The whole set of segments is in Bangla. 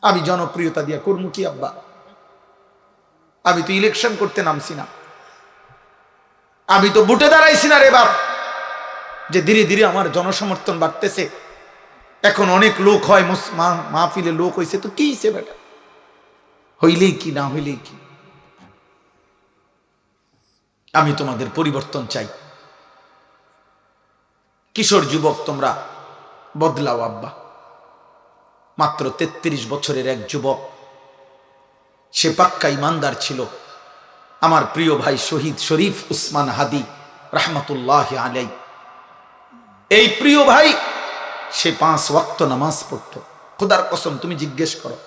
আমি জনপ্রিয়তা দিয়া করবো কি আব্বা? আমি তো ইলেকশন করতে নামছি না, আমি তো ভোটে দাঁড়াইছি না রে বাপ, যে ধীরে ধীরে আমার জনসমর্থন বাড়তেছে। এখন অনেক লোক হয়, মাহফিলে লোক হয়েছে, তো কি হয়েছে বেটা, হইলেই কি না হইলেই কি। আমি তোমাদের পরিবর্তন চাই। কিশোর যুবক তোমরা বদলাও আব্বা। মাত্র 33 বছরের এক যুবক, সে পাক্কা ইমানদার ছিল। আমার প্রিয় ভাই শহীদ শরীফ উসমান হাদি রহমতুল্লাহ আলাই, এই প্রিয় ভাই, সে 5 ওয়াক্ত নামাজ পড়তো। খোদার কসম, তুমি জিজ্ঞেস করো,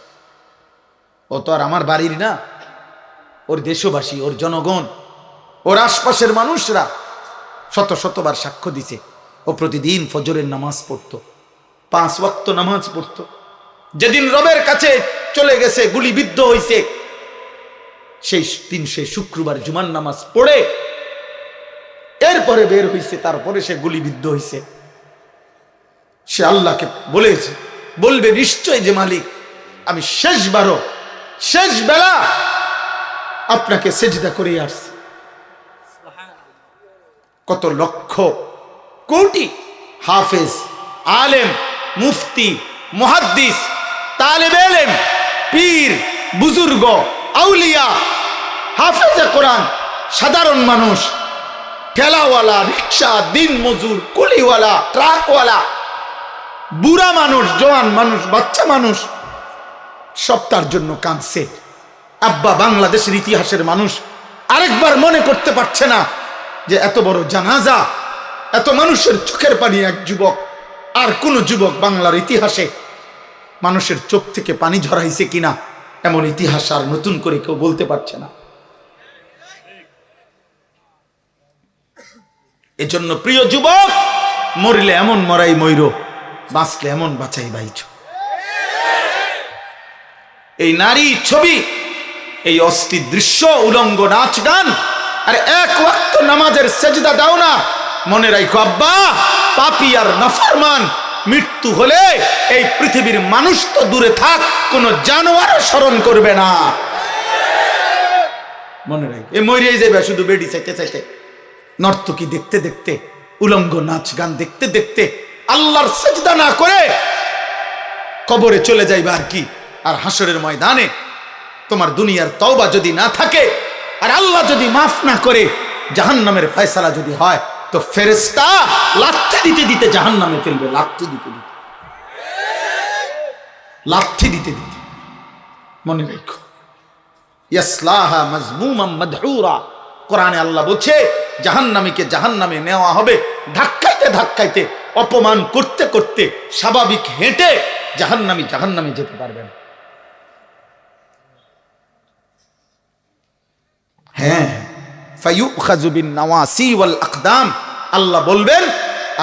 ও তো আর আমার বাড়ির না, ওর দেশবাসী, ওর জনগণ, ওর আশপাশের মানুষরা শত শতবার সাক্ষ্য দিছে ও প্রতিদিন ফজরের নামাজ পড়তো, 5 ওয়াক্ত নামাজ পড়তো। যেদিন রবের কাছে চলে গেছে, গুলিবিদ্ধ হইছে, সেই দিন সে শুক্রবার জুমার নামাজ পড়ে এরপরে বের হইছে, তারপরে সে গুলিবিদ্ধ হইছে। সে আল্লাহকে বলবে নিশ্চয় যে মালিক, আমি শেষবারও শেষ বেলা আপনাকে সেজদা করে আসছি। কত লক্ষ কোটি হাফেজ, আলেম, মুফতি, মুহাদ্দিস, তালেবে ইলম, পীর, বুজুর্গ, আউলিয়া, হাফেজে কোরআন, সাধারণ মানুষ, ঠেলাওয়ালা, রিক্সা, দিন মজুর, কুলিওয়ালা, ট্রাকওয়ালা, বুড়া মানুষ, জওয়ান মানুষ, বাচ্চা মানুষ, সব তার জন্য কাঁদছে। আব্বা বাংলাদেশের ইতিহাসের মানুষ আরেকবার মনে করতে পারছে না যে এত বড় জানাজা, এত মানুষের চোখের পানি এক যুবক, আর কোন যুবক বাংলার ইতিহাসে মানুষের চোখ থেকে পানি ঝরাইছে কিনা, এমন ইতিহাস আর নতুন করে কেউ বলতে পারছে না। এজন্য প্রিয় যুবক, মরিলে এমন মরাই ময়ূর, বাঁচলে এমন বাঁচাই বাইছ। এই নারী ছবি, এই অস্থির দৃশ্য, উলঙ্গ নাচ গান, আর 1 ওয়াক্ত নামাজের সেজদা দাও না, মনে রাখো আব্বা, পাপী আর নাফরমান মৃত্যু হলে এই পৃথিবীর মানুষ তো দূরে থাক, কোন জানোয়ার স্মরণ করবে না। মনে রাখ, এ মরিয়াই যাবে শুধু বেডি চাইতে চাইতে, নর্তকী দেখতে দেখতে, উলঙ্গ নাচ গান দেখতে দেখতে, আল্লাহর সেজদা না করে কবরে চলে যাইবা আর কি। আর হাসরের ময়দানে তোমার দুনিয়ার তওবা যদি না থাকে, আর আল্লাহ যদি মাফ না করে, জাহান্নামের ফয়সালা যদি হয়, তো ফেরেশতা লাথি দিতে দিতে জাহান্নামে ফেলবে, লাথি দিতে দিতে, লাথি দিতে দিতে। মনে রাখো, ইয়াসলাহা মাজমুমান মাদহুরা, কোরআনে আল্লাহ বলছে জাহান্নামীকে জাহান্নামে নেওয়া হবে ধাক্কাইতে ধাক্কাইতে, অপমান করতে করতে, স্বাভাবিক হেঁটে জাহান্নামী জাহান্নামে যেতে পারবে না। হ্যাঁ, ফায়ুখাযু বিন নাওয়াসি ওয়াল আকদাম, আল্লাহ বলবেন,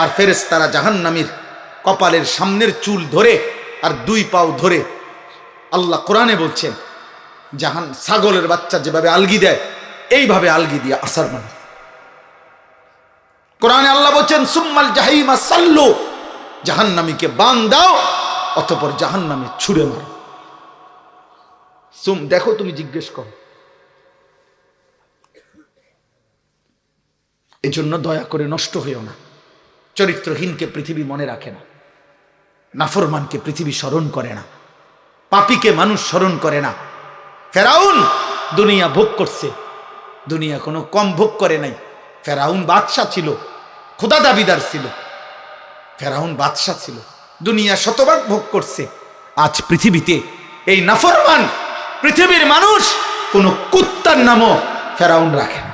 আর ফেরেশতারা জাহান্নামীর কপালের সামনের চুল ধরে আর 2 পাও ধরে, আল্লাহ কোরআনে বলছেন ছাগলের বাচ্চা যেভাবে আলগি দেয়, এইভাবে আলগি দিয়ে আসার মানে। কোরআনে আল্লাহ বলছেন সুম্মাল জাহিমা সাল্লু, জাহান্নামীকে বান দাও, অতঃপর জাহান্নামে ছুঁড়ে মারো। দেখো, তুমি জিজ্ঞেস করো। এজন্য দয়া করে নষ্ট হইও না। চরিত্রহীনকে পৃথিবী মনে রাখে না, নাফরমানকে পৃথিবী স্মরণ করে না, পাপীকে মানুষ স্মরণ করে না। ফেরাউন দুনিয়া ভোগ করছে, দুনিয়া কোনো কম ভোগ করে নাই। ফেরাউন বাদশা ছিল, খোদা দাবিদার ছিল, ফেরাউন বাদশা ছিল, দুনিয়া শতভাগ ভোগ করছে। আজ পৃথিবীতে এই নাফরমান পৃথিবীর মানুষ কোন কুত্তার নামও ফেরাউন রাখে না।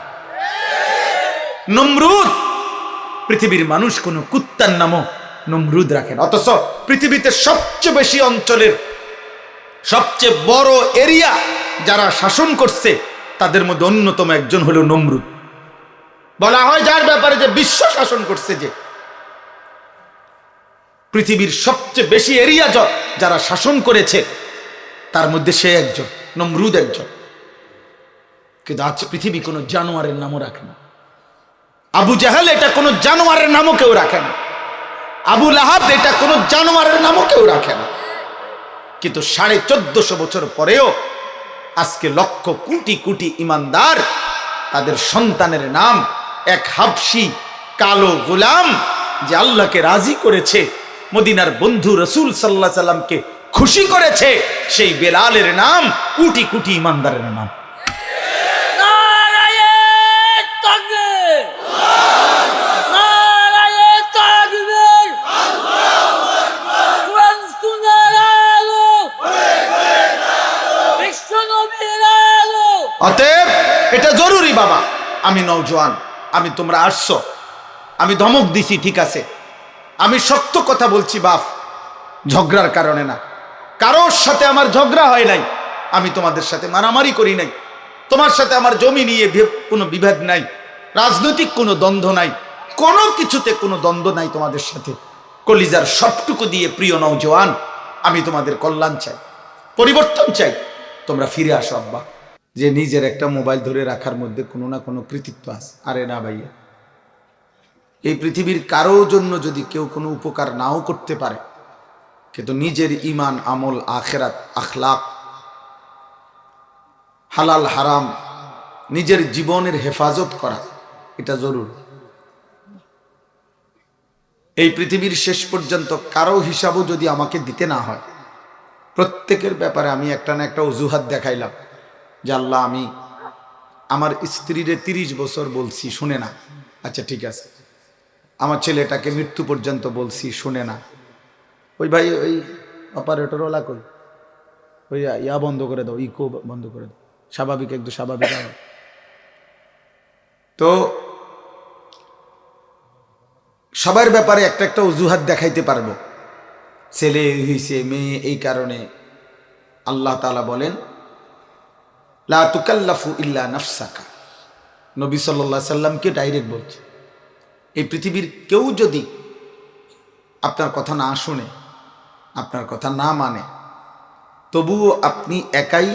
নমরুদ, পৃথিবীর মানুষ কোন কুত্তার নামও নমরুদ রাখেন। অথচ পৃথিবীতে সবচেয়ে বেশি অঞ্চলের সবচেয়ে বড় এরিয়া যারা শাসন করছে, তাদের মধ্যে অন্যতম একজন হলো নমরুদ। বলা হয় যার ব্যাপারে যে বিশ্ব শাসন করছে, যে পৃথিবীর সবচেয়ে বেশি এরিয়া যারা শাসন করেছে, তার মধ্যে সে একজন, নমরুদ একজন। কিন্তু আজ পৃথিবী কোনো জানোয়ারের নামও রাখে না। আবু জাহেল এটা কোনো জানোয়ারের নামও কেউ রাখে না। আবু লাহাব এটা কোনো জানোয়ারের নামও কেউ রাখে না। কিন্তু 1450 বছর পরেও আজকে লক্ষ কোটি কোটি ইমানদার তাদের সন্তানের নাম এক হাবশি কালো গোলাম যে আল্লাহকে রাজি করেছে, মদিনার বন্ধু রাসূল সাল্লাল্লাহু আলাইহি সাল্লামকে খুশি করেছে, সেই বেলালের নাম কোটি কোটি ইমানদারের নাম। অতএব এটা জরুরি বাবা। আমি নওজোয়ান, আমি তোমরা আসছো, আমি ধমক দিছি, ঠিক আছে, আমি শক্ত কথা বলছি বাপ, ঝগড়ার কারণে না, কারোর সাথে আমার ঝগড়া হয় নাই, আমি তোমাদের সাথে মারামারি করি নাই, তোমার সাথে আমার জমি নিয়ে কোনো বিভেদ নাই, রাজনৈতিক কোনো দ্বন্দ্ব নাই, কোনো কিছুতে কোনো দ্বন্দ্ব নাই তোমাদের সাথে। কলিজার সবটুকু দিয়ে প্রিয় নওজোয়ান, আমি তোমাদের কল্যাণ চাই, পরিবর্তন চাই, তোমরা ফিরে আসো আব্বা। যে নিজের একটা মোবাইল ধরে রাখার মধ্যে কোনো না কোনো কৃতিত্ব আছে। আরে না ভাইয়া, এই পৃথিবীর কারো জন্য যদি কেউ কোনো উপকার নাও করতে পারে, কিন্তু নিজের ইমান, আমল, আখেরাত, আখলাক, হালাল হারাম, নিজের জীবনের হেফাজত করা, এটা জরুরি। এই পৃথিবীর শেষ পর্যন্ত কারো হিসাবও যদি আমাকে দিতে না হয়, প্রত্যেকের ব্যাপারে আমি একটা না একটা অজুহাত দেখাইলাম যে আল্লাহ, আমি আমার স্ত্রীরে 30 বছর বলছি, শুনে না, আচ্ছা ঠিক আছে, আমার ছেলেটাকে মৃত্যু পর্যন্ত বলছি, শুনে না, ওই ভাই ওই অপারেটর ওলা কই, ওই ইয়া বন্ধ করে দাও, ইকো বন্ধ করে দাও, স্বাভাবিক একদম স্বাভাবিক। তো সবার ব্যাপারে একটা একটা অজুহাত দেখাইতে পারবো, ছেলে হইছে, মেয়ে এই কারণে। আল্লাহ তাআলা বলেন, লা তুকাল্লাফু ইল্লা নাফসাকা। নবী সাল্লাল্লাহু আলাইহি সাল্লামকে ডাইরেক্ট বলছে, এই পৃথিবীর কেউ যদি আপনার কথা না শুনে, আপনার কথা না মানে, তবুও আপনি একাই,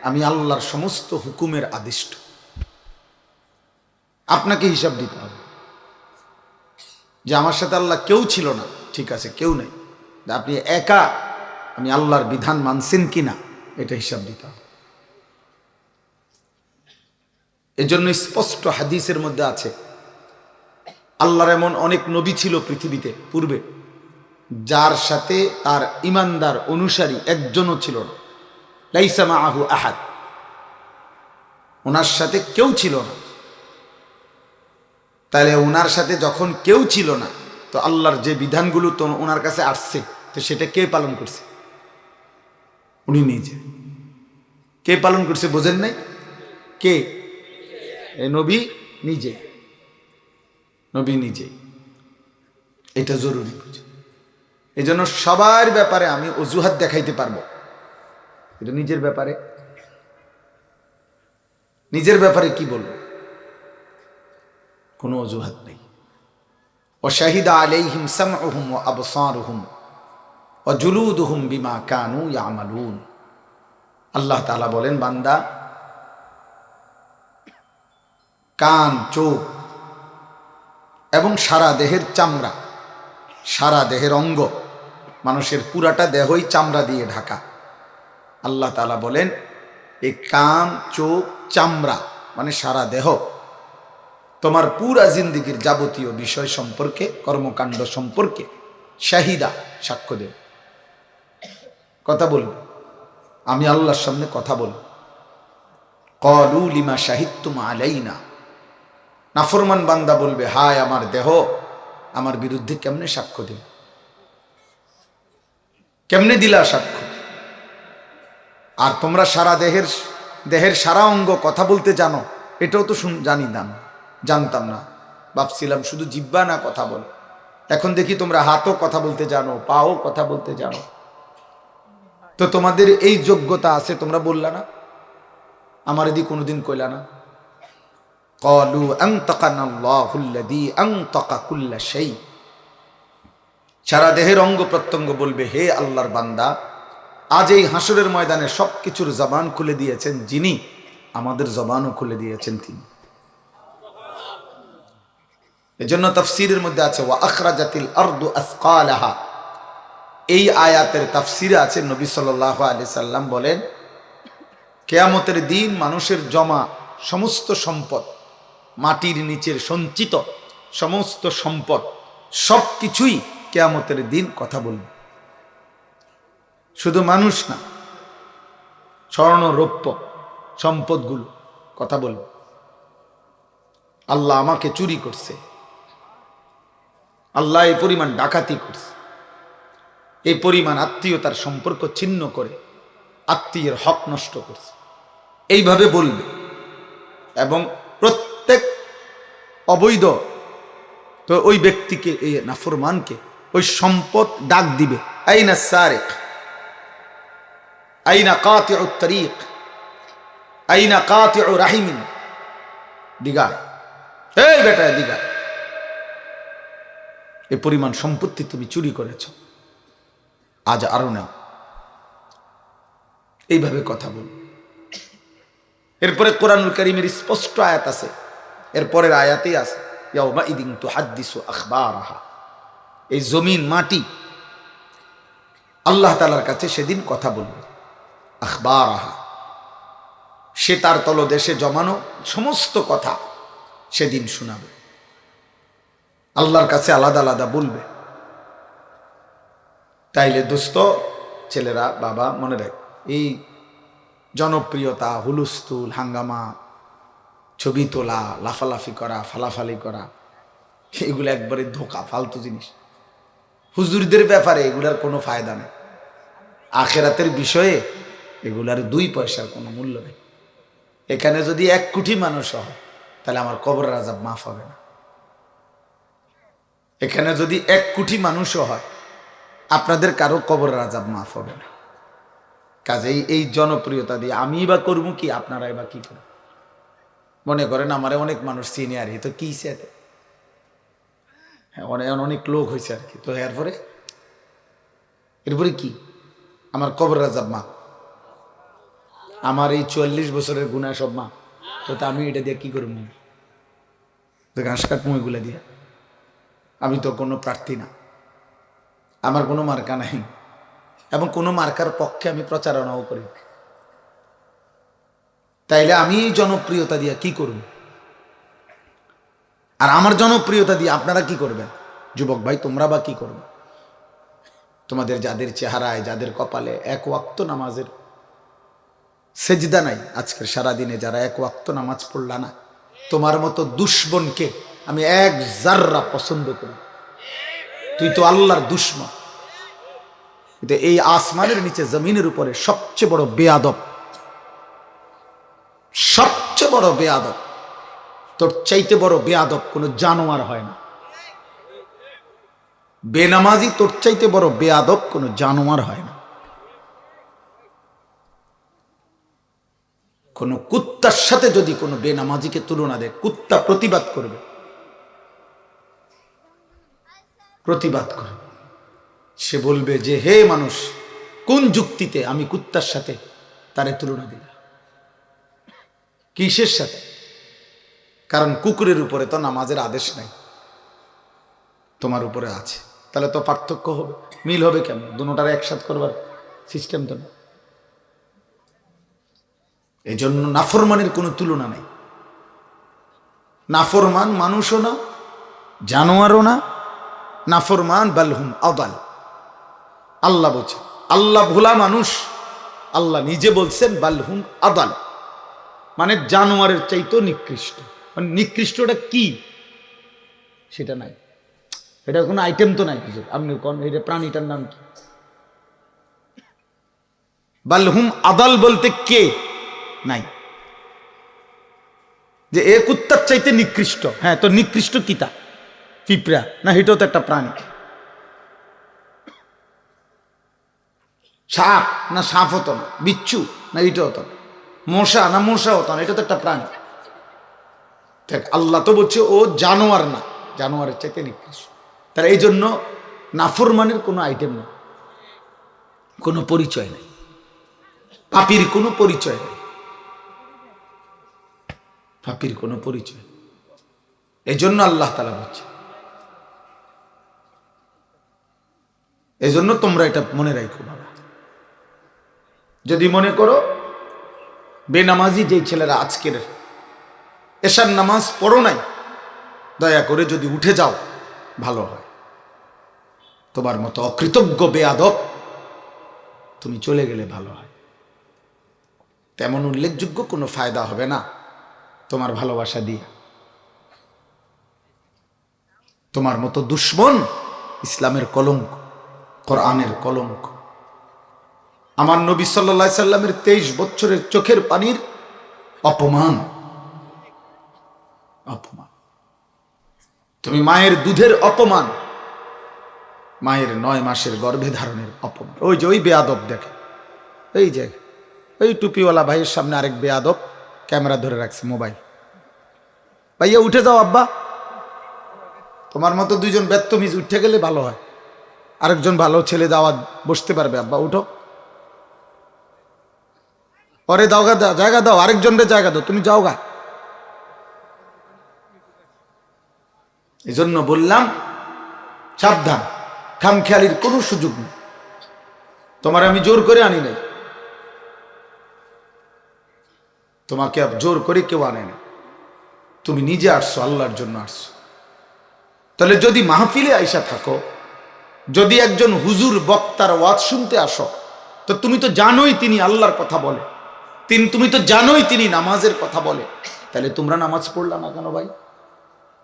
আমি আল্লাহর সমস্ত হুকুমের আদিষ্ট, আপনাকে হিসাব দিতে হবে যে আমার সাথে আল্লাহ কেউ ছিল না, ঠিক আছে, কেউ নেই, আপনি একা, আমি আল্লাহর বিধান মানছেন কিনা, এটা হিসাব দিতে হবে। এজন্য স্পষ্ট হাদিসের মধ্যে আছে, আল্লাহর এমন অনেক নবী ছিল পৃথিবীতে পূর্বে, যার সাথে তার ইমানদার অনুসারী একজনও ছিল না, লাইসা মাআহু আহাদ, ওনার সাথে কেউ ছিল না। তাহলে ওনার সাথে যখন কেউ ছিল না, তো আল্লাহর যে বিধানগুলো তো ওনার কাছে আসছে, তো সেটা কে পালন করছে? উনি নিজে। কে পালন করছে বোঝেন নাই? কে? নবী নিজে, নবী নিজে। এটা জরুরি বুঝে। এই জন্য সবার ব্যাপারে আমি অজুহাত দেখাইতে পারবো, এটা নিজের ব্যাপারে, নিজের ব্যাপারে কি বলবো? কোনো অজুহাত নেই। ওয়াশাহিদা আলাইহিম সামউহুম ওয়া আবসারুহুম ওয়া জুলুদুহুম বিমা কানু ইয়ামালুন। আল্লাহ তাআলা বলেন, বান্দা, কান, চোখ এবং সারা দেহের চামড়া, সারা দেহের অঙ্গ, মানুষের পুরাটা দেহই চামড়া দিয়ে ঢাকা। আল্লাহ তাআলা বলেন, এই কান, চোখ, চামড়া মানে সারা দেহ তোমার পুরা জিন্দেগির যাবতীয় বিষয় সম্পর্কে, কর্মকাণ্ড সম্পর্কে শাহিদা, সাক্ষ্য দেব, কথা বলবে। আমি আল্লাহর সামনে কথা বলব। ক্বালু লিমা শাহিদতুম আলাইনা। নাফরমান বান্দা বলবে, হায় আমার দেহ আমার বিরুদ্ধে কেমনে সাক্ষ্য দিল, কেমনে দিলা সাক্ষ্য? আর তোমরা সারা দেহের সারা অঙ্গ কথা বলতে জানো, এটাও তো জানতাম না, ভাবছিলাম শুধু জিহ্বা না কথা বল। এখন দেখি তোমরা হাতও কথা বলতে জানো, পাও কথা বলতে জানো। তো তোমাদের এই যোগ্যতা আছে, তোমরা বললা না, আমার এদিকে কোনোদিন কইলা না। ক্বালু আনতাকানাল্লাহুল্লাযী আনতাকা কুল্লা শাই। সারা দেহের অঙ্গ প্রত্যঙ্গ বলবে, হে আল্লাহর বান্দা, আজ এই হাসরের ময়দানে সবকিছুর জবান খুলে দিয়েছেন যিনি, আমাদের জবানও খুলে দিয়েছেন তিনি। এজন্য তাফসীরের মধ্যে আছে, ওয়া আখরাজাতিল আরদু আসকালাহা, এই আয়াতের তাফসিরে আছে নবী সাল্লাল্লাহু আলাইহি সাল্লাম বলেন, কিয়ামতের দিন মানুষের জমা সমস্ত সম্পদ, মাটির নিচের সঞ্চিত সমস্ত সম্পদ, সব কিছুই কিয়ামতের দিন কথা বলবে। শুধু মানুষ না, স্বর্ণ রৌপ্য সম্পদগুলো কথা বলবে, আল্লাহ আমাকে চুরি করছে, আল্লাহ এই পরিমাণ ডাকাতি করছে, এই পরিমাণ আত্মীয়তার সম্পর্ক ছিন্ন করে আত্মীয়ের হক নষ্ট করছে, এইভাবে বলবে। এবং প্রত্যেক অবৈধ তো ওই ব্যক্তিকে, এই নাফরমানকে ওই সম্পদ ডাক দিবে, আইনা সারিক, আইনা কাতিউ তরিক, আইনা কাতিউ রাহিমিন, দিগা, এই বেটা দিগা, এই পরিমাণ সম্পত্তি তুমি চুরি করেছ, আজ আরো নাও। এইভাবে কথা বল। এরপরে কোরআনুল কারীমের স্পষ্ট আয়াত আছে, এরপরের আয়াতেই আছে, ইয়াউমাইদিন তুহাদ্দিসু আখবারাহা, এই জমিন মাটি আল্লাহ তাআলার কাছে সেদিন কথা বলবে, আখবারাহা, সে তার তলদেশে জমানো সমস্ত কথা সেদিন শোনাবে, আল্লাহর কাছে আলাদা আলাদা বলবে। তাইলে দোস্ত, ছেলেরা, বাবা, মনে রাখ, এই জনপ্রিয়তা, হুলুস্থুল, হাঙ্গামা, ছবি তোলা, লাফালাফি করা, ফালাফালি করা, এগুলো একবারে ধোকা, ফালতু জিনিস। হুজুরদের ব্যাপারে এগুলার কোনো ফায়দা নেই, আখেরাতের বিষয়ে এগুলার 2 পয়সার কোনো মূল্য নেই। এখানে যদি 1 কোটি মানুষ হয় তাহলে আমার কবরের আযাব মাফ হবে না। এখানে যদি 1 কোটি মানুষও হয়, আপনাদের কারো কবরের আযাব মাফ হবে না। কাজেই এই জনপ্রিয়তা দিয়ে আমি বা করবো কি, আপনারাই বা কি করবেন? মনে করেন আমারে অনেক মানুষ সিনিয়র, তো কি সাথে অনেক লোক হয়েছে আর কি, তো এরপরে কি আমার কবরের আযাব মাফ, আমার এই 44 বছরের গুনাহ সব মাফ, তো আমি এটা দিয়ে কি করবো? ঘাস কাটবো এগুলা দিয়ে? আমি তো কোনো প্রার্থী না, আমার কোনো মার্কা নাই, এবং কোনো মার্কার পক্ষে আমি প্রচারণাও করি। তাইলে আমি জনপ্রিয়তা দিয়ে কি করব? আর আমার জনপ্রিয়তা দিয়ে আপনারা কি করবেন? যুবক ভাই, তোমরা বা কি করবে? তোমাদের যাদের চেহারায়, যাদের কপালে 1 ওয়াক্ত নামাজের সেজদা নাই, আজকের সারাদিনে যারা 1 ওয়াক্ত নামাজ পড়লা না, তোমার মতো দুশ্মনকে আমি 1 জাররা পছন্দ করি। তুই তো আল্লাহর দুশ্মন। এই আসমানের নিচে জমিনের উপরে সবচেয়ে বড় বেয়াদব, সবচেয়ে বড় বেয়াদব, তোর চাইতে বড় বেয়াদব কোন জানোয়ার হয় না। বেনামাজি তোর চাইতে বড় বেয়াদব কোন জানোয়ার হয় না। কোন কুত্তার সাথে যদি কোনো বেনামাজিকে তুলনা দেয়, কুত্তা প্রতিবাদ করবে, প্রতিবাদ করবে। সে বলবে যে, হে মানুষ, কোন যুক্তিতে আমি কুত্তার সাথে তারে তুলনা দিলাম? কিসের সাথে? কারণ কুকুরের উপরে তো নামাজের আদেশ নাই, তোমার উপরে আছে। তাহলে তো পার্থক্য হবে, মিল হবে কেন? দুটোটার একসাথে করবার সিস্টেম তো না। এই জন্য নাফরমানের কোনো তুলনা নেই। নাফরমান মানুষও না, জানোয়ারও না, নাফরমান বালহুম আদাল। আল্লাহ বলছে, আল্লাহ ভোলা মানুষ, আল্লাহ নিজে বলছেন বালহুম আদাল, মানে জানোয়ারের চাইতেও নিকৃষ্ট। মানে নিকৃষ্টটা কি সেটা নাই, এটার কোনো আইটেম তো নাই। আপনি কোন এটা প্রাণীটার নাম কি? বালহুম আদাল বলতে কে নাই, যে এ কুত্তার চাইতে নিকৃষ্ট। হ্যাঁ, তো নিকৃষ্ট কিতা? পিঁপড়া না? এটাও তো একটা প্রাণী। সাপ না? সাপ হতো না। বিচ্ছু না? এটা হতো না। মশা না? মশা হতো না। এটা তো একটা প্রাণী। দেখ, আল্লাহ তো বলছে ও জানোয়ার না, জানোয়ারের চাইতে নিকৃষ্ট। তার এই জন্য নাফরমানের কোনো আইটেম নেই, কোনো পরিচয় নেই, পাপীর কোনো পরিচয় নেই, পাপীর কোনো পরিচয়। এই জন্য আল্লাহ তাআলা বলছে, এই জন্য তোমরা এটা মনে রাখো বাবা। যদি মনে করো বেনামাজি যেই ছেলেরা আজকের এশার নামাজ পড়ো নাই, দয়া করে যদি উঠে যাও ভালো হয়। তোমার মতো অকৃতজ্ঞ বেয়াদব তুমি চলে গেলে ভালো হয়। তেমন উল্লেখযোগ্য কোনো ফায়দা হবে না তোমার ভালোবাসা দিয়ে। তোমার মতো দুশ্মন ইসলামের কলঙ্ক, কোরআনের কলঙ্ক। আমার নবী সাল্লাল্লাহু আলাইহি সাল্লামের 23 বছরের চোখের পানির অপমান। অপমান। তুমি মায়ের দুধের অপমান, মায়ের 9 মাসের গর্ভে ধারণের অপমান। ওই যে ওই বেয়াদব দেখে, এই যে ওই টুপিওয়ালা ভাইয়ের সামনে আরেক বেয়াদব ক্যামেরা ধরে রাখছে, মোবাইল। ভাইয়া উঠে যাও আব্বা। তোমার মতো দুইজন বেত্তমিজ উঠে গেলে ভালো হয়, আরেকজন ভালো ছেলে যাওয়া বসতে পারবে। আব্বা উঠো, পরে দাও গা, জায়গা দাও, আরেকজনের জায়গা দাও, তুমি যাও গা। এই জন্য বললাম সাবধান, খামখেয়ালির কোনো সুযোগ নেই। তোমার আমি জোর করে আনি নাই, তোমাকে জোর করে কেউ আনে না, তুমি নিজে আসছো, আল্লাহর জন্য আসছো। তাহলে যদি মাহফিলে আইসা থাকো, যদি একজন হুজুর বক্তার ওয়াজ শুনতে আসো, তো তুমি তো জানোই তিনি আল্লাহর কথা বলে, তুমি তো জানোই তিনি নামাজের কথা বলে, তাহলে তোমরা নামাজ পড়লা না কেন ভাই?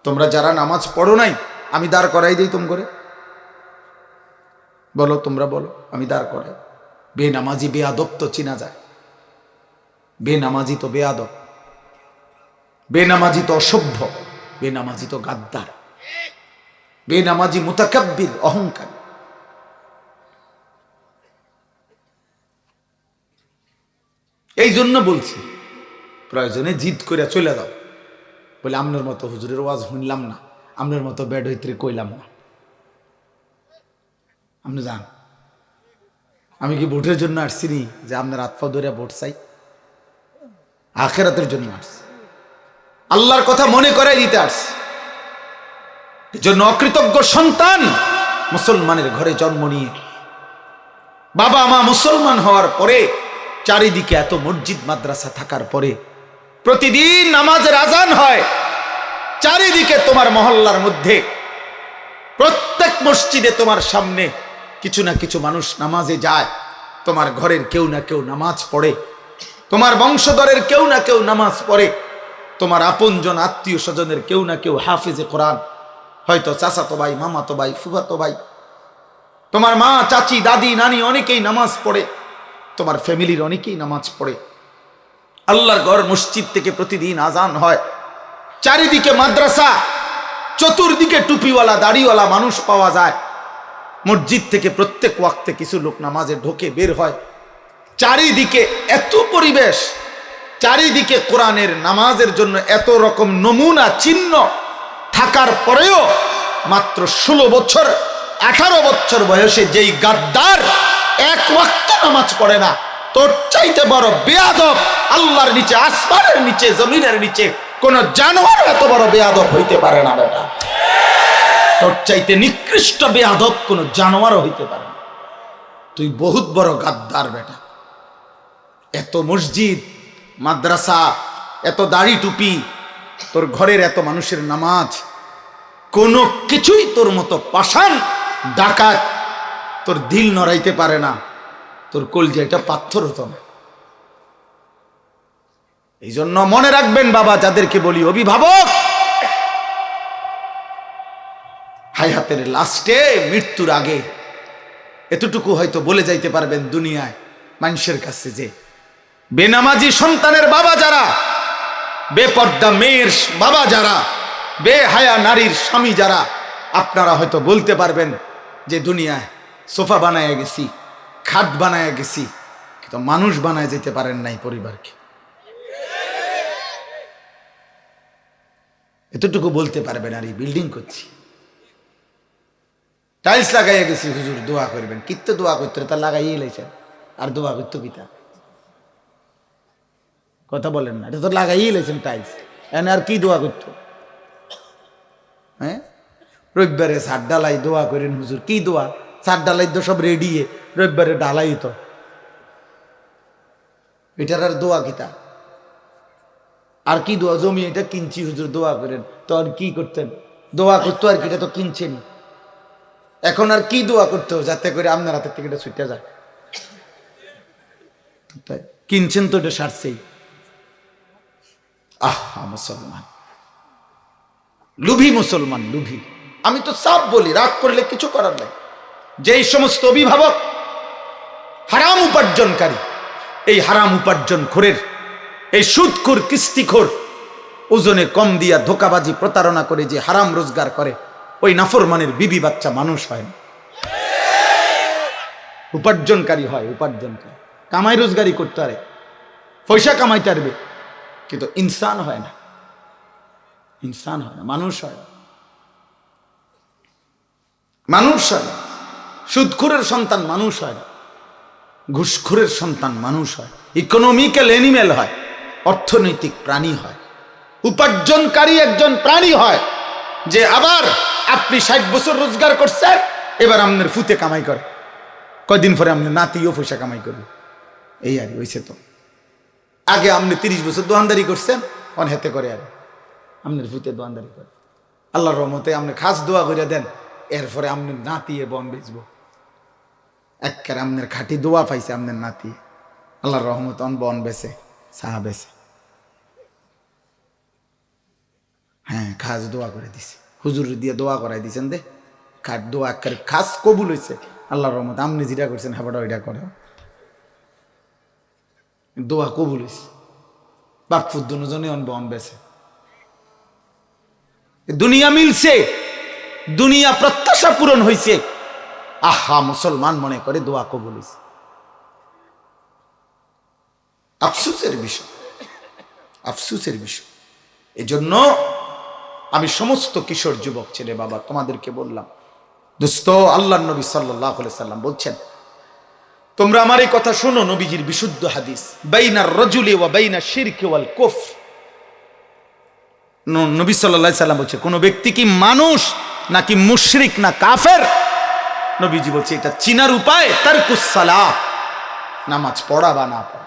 তোমরা যারা নামাজ পড়ো নাই, আমি দাঁড় করাই দিই তোম করে, বলো, তোমরা বলো, আমি দাঁড় করাই। বেনামাজি বেয়াদব তো চিনা যায়, বেনামাজি তো বেয়াদব, বেনামাজি তো অসভ্য, বেনামাজি তো গাদ্দার, বেনামাজি মুতাকাব্বির, অহংকার। এই জন্য বলছি প্রয়োজনে জিদ করে চলে যাও, বলে আপনার মতো হুজুরের ওয়াজ শুনলাম না, আপনার মতো বেড হইতে কইলাম না। আপনি যান, আমি কি ভোটের জন্য আসছি নি যে আপনার হাত পা ধরে ভোট চাই? আখিরাতের জন্য আসছি, আল্লাহর কথা মনে করাই দিতে আসছি। এই জন্য অকৃতজ্ঞ সন্তান মুসলমানের ঘরে জন্ম নিয়ে বাবা মা মুসলমান হওয়ার পরে, চারিদিকে এত মসজিদ মাদ্রাসা থাকার পরে, প্রতিদিন নামাজের আজান হয়, চারিদিকে তোমার মহল্লার মধ্যে প্রত্যেক মসজিদে তোমার সামনে কিছু না কিছু মানুষ নামাজে যায়, তোমার ঘরের কেউ না কেউ নামাজ পড়ে, তোমার বংশধরের কেউ না কেউ নামাজ পড়ে, তোমার আপনজন আত্মীয় স্বজনের কেউ না কেউ হাফেজে কোরআন, হয়তো চাচাতো ভাই, মামাতো ভাই, ফুফাতো ভাই, তোমার মা, চাচি, দাদি, নানি অনেকেই নামাজ পড়ে, তোমার ফ্যামিলির অনেকেই নামাজ পড়ে। আল্লাহর ঘর মসজিদ থেকে প্রতিদিন আজান হয়, চারিদিকে মাদ্রাসা, চতুর্দিকে টুপিওয়ালা দাড়িওয়ালা মানুষ পাওয়া যায়, মসজিদ থেকে প্রত্যেক ওয়াক্তে কিছু লোক নামাজে ঢোকে বের হয়, চারিদিকে এত পরিবেশ, চারিদিকে কোরআনের নামাজের জন্য এত রকম নমুনা চিহ্ন থাকার পরেও মাত্র 16 বছর 18 বছর বয়সে যেই গাদ্দার এক ওয়াক্ত নামাজ পড়ে না, তোর চাইতে বড় বেয়াদব আল্লাহর নিচে, আসমানের নিচে, জমিনের নিচে কোন জানোয়ার এত বড় বেয়াদব হইতে পারে না বেটা। তোর চাইতে নিকৃষ্ট বেয়াদব কোন জানোয়ারও হইতে পারে না। তুই বহুত বড় গাদ্দার বেটা। এত মসজিদ মাদ্রাসা, এত দাড়ি টুপি, তোর ঘরের এত মানুষের নামাজ, কোনো কিছুই তোর মতো পাষাণ ডাকাত তোর দিল নড়াইতে পারে না, তোর কলজাটা পাথর হতো না। এই জন্য মনে রাখবেন বাবা, যাদেরকে বলি অভিভাবক, হায়াতের লাস্টে, মৃত্যুর আগে এতটুকু হয়তো বলে যাইতে পারবেন দুনিয়ায় মানুষের কাছে, যে বেনামাজি সন্তানের বাবা যারা, বেপর্দা মেয়ের বাবা যারা, বেহায়া নারীর স্বামী যারা, আপনারা হয়তো বলতে পারবেন যে দুনিয়ায় সোফা বানায় গেছি, খাট বানায় গেছি, কিন্তু মানুষ বানায় যেতে পারেন নাই পরিবারকে। এতটুকু বলতে পারবেন। আর এই বিল্ডিং করছি, টাইলস লাগাইয়া গেছি, হুজুর দোয়া করবেন, কিত্তে দোয়া করতে তা লাগাইয়ে লাইছেন, আর দোয়া করতো কিতা? কথা বলেন না, এটা তো লাগাইয়ে লাইছেন টাইলস, এনে আর কি দোয়া করতো? হ্যাঁ, রবিবারে ছাদ ডালাই দোয়া করেন হুজুর, কি দোয়া? চার ডালাই তো সব রেডি, রবিবারে ডালাই তো এটার আর দোয়া কিতা আর কি দোয়া? জমি এটা কিনছি হুজুর দোয়া করেন, তো আর কি করতেন? দোয়া করতো আর কি, এটা তো কিনছেন। এখন আর কি দোয়া করতে হবে যাতে করে আপনার হাতের থেকে এটা ছুটে যায়? কিনছেন তো এটা সারছেই। আহা মুসলমান, লুভি মুসলমান, লুভি। আমি তো সাফ বলি, রাগ করলে কিছু করার নাই। যেই সমস্ত অভিভাবক হারাম উপার্জনকারী, এই হারাম উপার্জন খোরের, এই সুদখোর কিস্তিখোর, ওজনে কম দিয়া ধোকাবাজি প্রতারণা করে যে হারাম রোজগার করে, ওই নাফরমানের বিবি বাচ্চা মানুষ হয় না, উপার্জনকারী হয়। উপার্জনকারী কামাই রোজগারি করতে পারে, পয়সা কামাইতে পারবে, কিন্তু ইনসান হয় না, ইনসান হয় না, মানুষ হয় না, মানুষ হয় না। সুদখোরের সন্তান মানুষ হয় না, ঘুষখোরের সন্তান মানুষ হয়, ইকোনমিক্যাল অ্যানিমেল হয়, অর্থনৈতিক প্রাণী হয়, উপার্জনকারী একজন প্রাণী হয়। যে আবার আপনি 60 বছর রোজগার করছেন, এবার আপনার ফুতে কামাই করে, কয়দিন পরে আপনার নাতিও পয়সা কামাই করবে। এই আর হয়েছে তো। আগে আপনি 30 বছর দোয়ানদারি করছেন, অন হেতে করে আর আপনার ফুতে দোয়ানদারি করে। আল্লাহর রহমতে আপনি খাস দোয়া করে দেন, এরপরে আপনার নাতি বন বেচবো। একেবারে আপনার খাঁটি দোয়া পাইছে আপনার নাতি, আল্লাহর রহমতে অন বন বেছে, চাহা বেছে। হ্যাঁ, খাস দোয়া করে দিছে, হুজুর দিয়ে দোয়া করাই দিছেন দে, খাট দোয়া একেবারে খাস কবুল হয়েছে আল্লাহর রহমতে। আপনি যেটা করছেন হাবাটা ওইটা করে, দোয়া কবুল হয়েছে। বাপফুর দুজনে অন বন বেছে, দুনিয়া মিলছে, দুনিয়া প্রত্যাশা পূরণ হয়েছে। আহা মুসলমান মনে করে দোয়া কবুল হয়েছে। আফসোসের বিষয়, আফসোসের বিষয়। এজন্য আমি সমস্ত কিশোর যুবক ছেলে বাবা তোমাদেরকে বললাম, দোস্ত, আল্লাহর নবী সাল্লাল্লাহু আলাইহি সাল্লাম বলছেন, তোমরা আমার এই কথা শোনো, নবীজির বিশুদ্ধ হাদিস, বাইনার রাজুলি ওয়া বাইনা শিরকি ওয়াল কুফর। নবী সাল্লাল্লাহু আলাইহি সাল্লাম বলছে, কোন ব্যক্তি কি মানুষ নাকি মুশরিক না কাফের, নবীজি বলছে এটা চিনার উপায় তারকুস সালাহ, নামাজ পড়া বা না পড়া।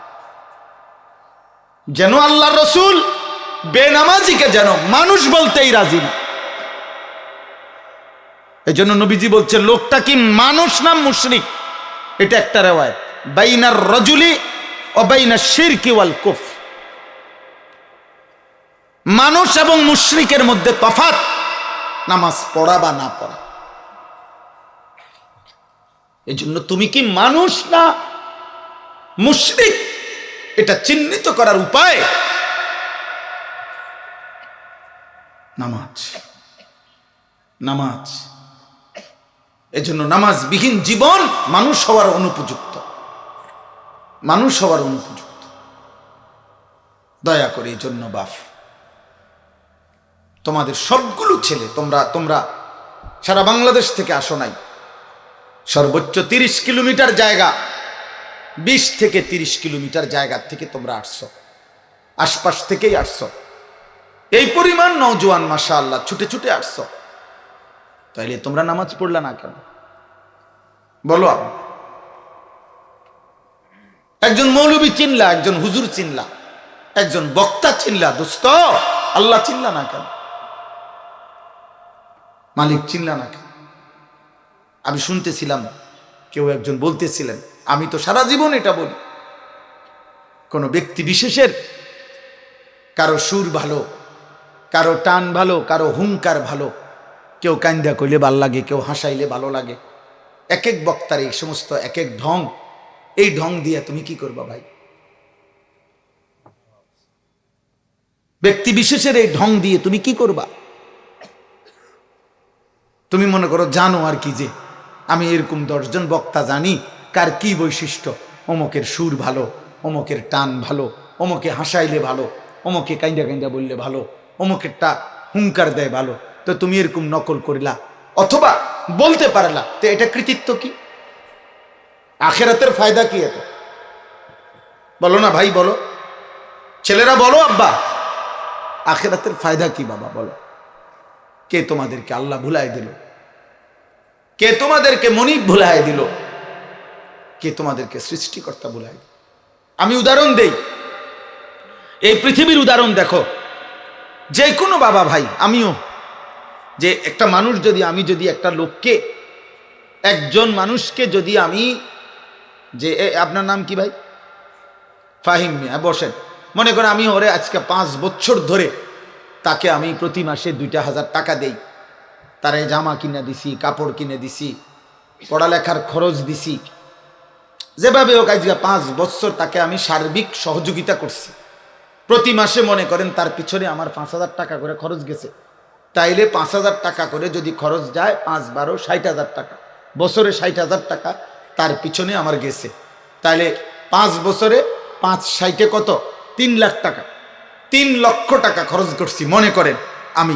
যেন আল্লাহর রাসূল বেনামাজিকে যেন মানুষ বলতেই রাজি না। এই জন্য নবীজি বলছে লোকটা কি মানুষ না মুশরিক, এটা একটা রিওয়ায়াত, বাইনার রাজুলি ওয়া বাইনা শিরকি ওয়াল কুফর। মানুষ এবং মুশরিকের মধ্যে তফাৎ নামাজ পড়া বা না পড়া। এই জন্য তুমি কি মানুষ না মুশরিক, এটা চিহ্নিত করার উপায় নামাজ, নামাজ। এজন্য নামাজবিহীন জীবন মানুষ হওয়ার অনুপযুক্ত, মানুষ হওয়ার অনুপযুক্ত। দয়া করে এই জন্য বাপ, তোমাদের সবগুলো ছেলে, তোমরা সারা বাংলাদেশ থেকে আসো নাই, সর্বোচ্চ 30 কিলোমিটার জায়গা, 20 থেকে 30 কিলোমিটার জায়গা থেকে তোমরা আসছো, আশপাশ থেকেই আসছো। এই পরিমাণ নওজোয়ান মাশাআল্লাহ ছুটে ছুটে আসছো, তাইলে তোমরা নামাজ পড়লা না কেন বলো? একজন মৌলবী চিনলা, একজন হুজুর চিনলা, একজন বক্তা চিনলা, দোস্ত আল্লাহ চিনলা না কেন? মালিক চিনলা না কেন? আমি শুনতেছিলাম কেউ একজন বলতেছিলেন, আমি তো সারা জীবন এটা বলি, কোন ব্যক্তি বিশেষের কারো সুর ভালো, কারো টান ভালো, কারো হুঙ্কার ভালো, কেউ কান্দা কইলে ভাল লাগে, কেউ হাসাইলে ভালো লাগে। এক এক বক্তার এই সমস্ত এক এক ঢং, এই ঢং দিয়ে তুমি কি করবা ভাই? ব্যক্তি বিশেষের এই ঢং দিয়ে তুমি কি করবা? তুমি মনে করো জানো আর কি, যে আমি এরকম 10 জন বক্তা জানি কার কি বৈশিষ্ট্য, অমুকের সুর ভালো, অমুকের টান ভালো, অমুকে হাসাইলে ভালো, অমুকে কাইন্দা কাইন্দা বললে ভালো, অমুকেরটা হুঙ্কার দেয় ভালো, তো তুমি এরকম নকল করিলা অথবা বলতে পারলা, তো এটা কৃতিত্ব কি? আখেরাতের ফায়দা কি? এত বলো না ভাই, বলো ছেলেরা, বলো আব্বা, আখেরাতের ফায়দা কি বাবা বলো? কে তোমাদেরকে আল্লাহ ভুলাই দিল? কে তোমাদেরকে মনিব ভুলায় দিল? কে তোমাদেরকে সৃষ্টিকর্তা ভুলায় দিল? আমি উদাহরণ দেই, এই পৃথিবীর উদাহরণ দেখো। যে কোনো বাবা ভাই, আমিও, যে একটা মানুষ যদি, আমি যদি একটা লোককে, একজন মানুষকে যদি আমি, যে আপনার নাম কি ভাই? ফাহিম মিয়া, বসেন। মনে করেন আমি ওরে আজকে 5 বছর ধরে তাকে আমি প্রতি মাসে 2,000 টাকা দেই, তারে জামা কিনে দিছি, কাপড় কিনে দিছি, পড়ালেখার খরচ দিছি, যেভাবে হোক আজকে 5 বছর তাকে আমি সার্বিক সহযোগিতা করছি। প্রতি মাসে মনে করেন তার পিছনে আমার 5,000 টাকা করে খরচ গেছে। তাইলে 5,000 টাকা করে যদি খরচ যায়, 5 12 60,000 টাকা, বছরে 60,000 টাকা তার পিছনে আমার গেছে। তাইলে 5 বছরে 5 60 কত? 3 লাখ টাকা, 3 লক্ষ টাকা খরচ করছি। মনে করেন আমি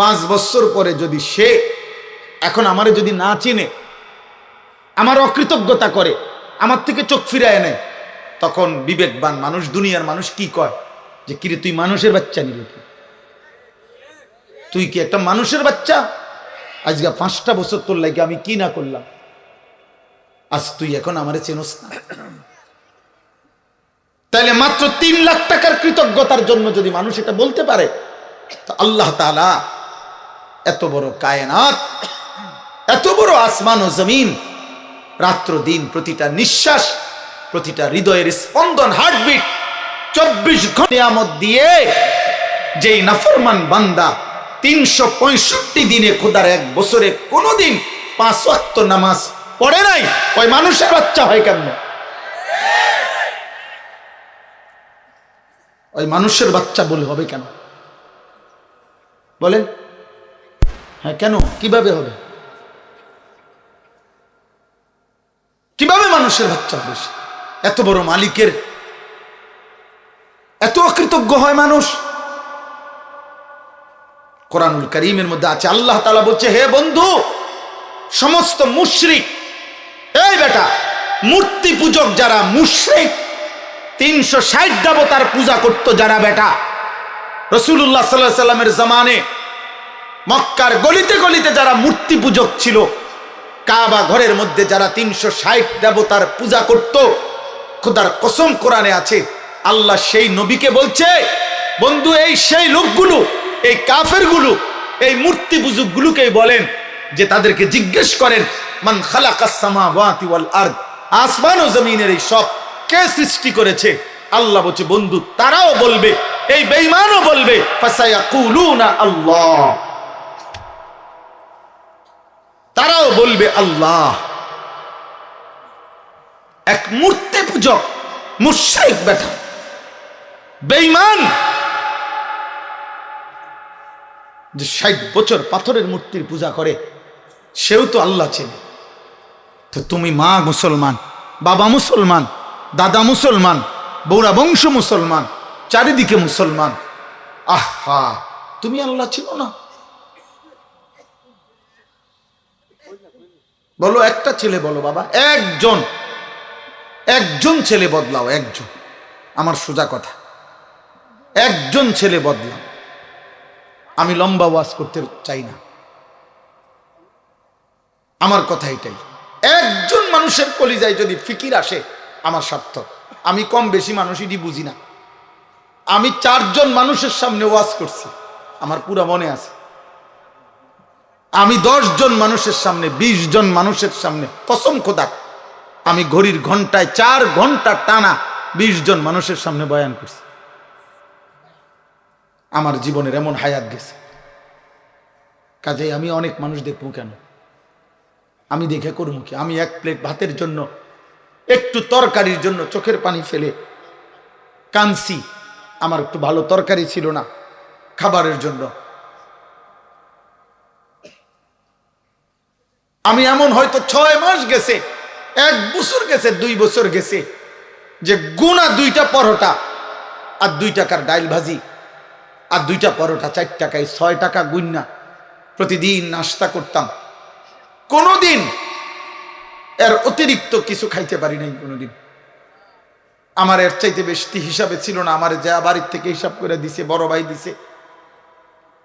5 বছর পরে যদি সে এখন আমারে যদি না চিনে, আমার অকৃতজ্ঞতা করে, আমার থেকে চোখ ফিরায় নেয়, তখন বিবেকবান মানুষ, দুনিয়ার মানুষ কি কয়? যে কিরে তুই মানুষের বাচ্চা নিলি, তুই কি একটা মানুষের বাচ্চা? আজকে 5টা বছর তোর লাগে আমি কি না করলাম, আজ তুই এখন আমারে চেনস না। তাইলে মাত্র 3 লাখ টাকার কৃতজ্ঞতার জন্য যদি মানুষ এটা বলতে পারে, তো আল্লাহ তাআলা এত বড় কায়নাত, এত বড় আসমান ও জমিন, রাত্র দিন, প্রতিটা নিঃশ্বাস, প্রতিটা হৃদয়ের স্পন্দন, হার্টবিট, 24 ঘন্টা নিয়ামত দিয়ে যেই নাফরমান বান্দা 365 দিনে, খোদার 1 বছরে কোনোদিন 5 ওয়াক্ত নামাজ পড়ে নাই, ওই মানুষের বাচ্চা হয় কেন? ওই মানুষের বাচ্চা বলে হবে কেন? বলেন। হ্যাঁ, কেন? কিভাবে হবে? কিভাবে মানুষের বাচ্চা হবে? এত বড় মালিকের এত অকৃতজ্ঞ হয় মানুষ? কোরআনুল কারীমের মধ্যে আছে, আল্লাহ তাআলা বলছে, হে বন্ধু, সমস্ত মুশরিক, এই বেটা, মূর্তি পূজক যারা, মুশরিক, 360 দেবতার পূজা করত যারা, বেটা, রাসূলুল্লাহ সাল্লাল্লাহু আলাইহি সাল্লামের জামানে মক্কার গলিতে গলিতে যারা মূর্তি পূজক ছিল, কাবা ঘরের মধ্যে যারা 360 দেবতার পূজা করত, খোদার কসম কোরআনে আছে, আল্লাহ সেই নবীকে বলছে, বন্ধু, এই সেই লোকগুলো, এই কাফেরগুলো, এই মূর্তি পূজকগুলোকেই বলেন যে তাদেরকে জিজ্ঞেস করেন, মান খালাকাস সামাওয়াতি ওয়াল আরদ, আসমান ও জমিনের এই সব কে সৃষ্টি করেছে? আল্লাহ বলছে, বন্ধু, তারাও বলবে, এই বেঈমানও বলবে, ফাসায়াকুলুনা আল্লাহ, তারাও বলবে আল্লাহ। এক মূর্তি পূজক, মুশরিক বেটা, বেঈমান, যে 60 বছর পাথরের মূর্তির পূজা করে, সেও তো আল্লাহ চেনে। তো তুমি মা মুসলমান, বাবা মুসলমান, দাদা মুসলমান, বৌরা বংশ মুসলমান, চারিদিকে মুসলমান, আহা, তুমি আল্লাহ চিনো না? বলো, একটা ছেলে বলো বাবা, একজন ছেলে বদলাও, একজন, আমার সোজা কথা, একজন ছেলে বদলাও। আমি লম্বা ওয়াজ করতে চাই না, আমার কথা এটাই, একজন মানুষের কলিজায় যদি ফিকির আসে, আমার সার্থক। আমি কম বেশি মানুষই বুঝি না, আমি 4 জন মানুষের সামনে ওয়াজ করছি, আমার পুরো মনে আছে। আমি 10 জন মানুষের সামনে, 20 জন মানুষের সামনে, কসম খোদা, আমি ঘড়ির ঘন্টায় 4 ঘন্টা টানা 20 জন মানুষের সামনে বয়ান করছি। আমার জীবনের এমন হায়াত গেছে, কাজেই আমি অনেক মানুষ দেখবো কেন? আমি দেখে করবো কি? আমি 1 প্লেট ভাতের জন্য, একটু তরকারির জন্য চোখের পানি ফেলে কাঁদছি। আমার একটু ভালো তরকারি ছিল না খাবারের জন্য। আমি এমন হয়তো 6 মাস গেছে, 1 বছর গেছে, 2 বছর গেছে, যে গুনা 2টা পরোটা আর 2 টাকার ডাইল ভাজি আর 2টা পরোটা 4 টাকায় 6 টাকা গুন্না প্রতিদিন নাস্তা করতাম। কোনোদিন এর অতিরিক্ত কিছু খাইতে পারি নাই কোনোদিন। আমার এর চাইতে বেশি হিসাবে ছিল না, আমার যা বাড়ির থেকে হিসাব করে দিছে, বড় ভাই দিছে,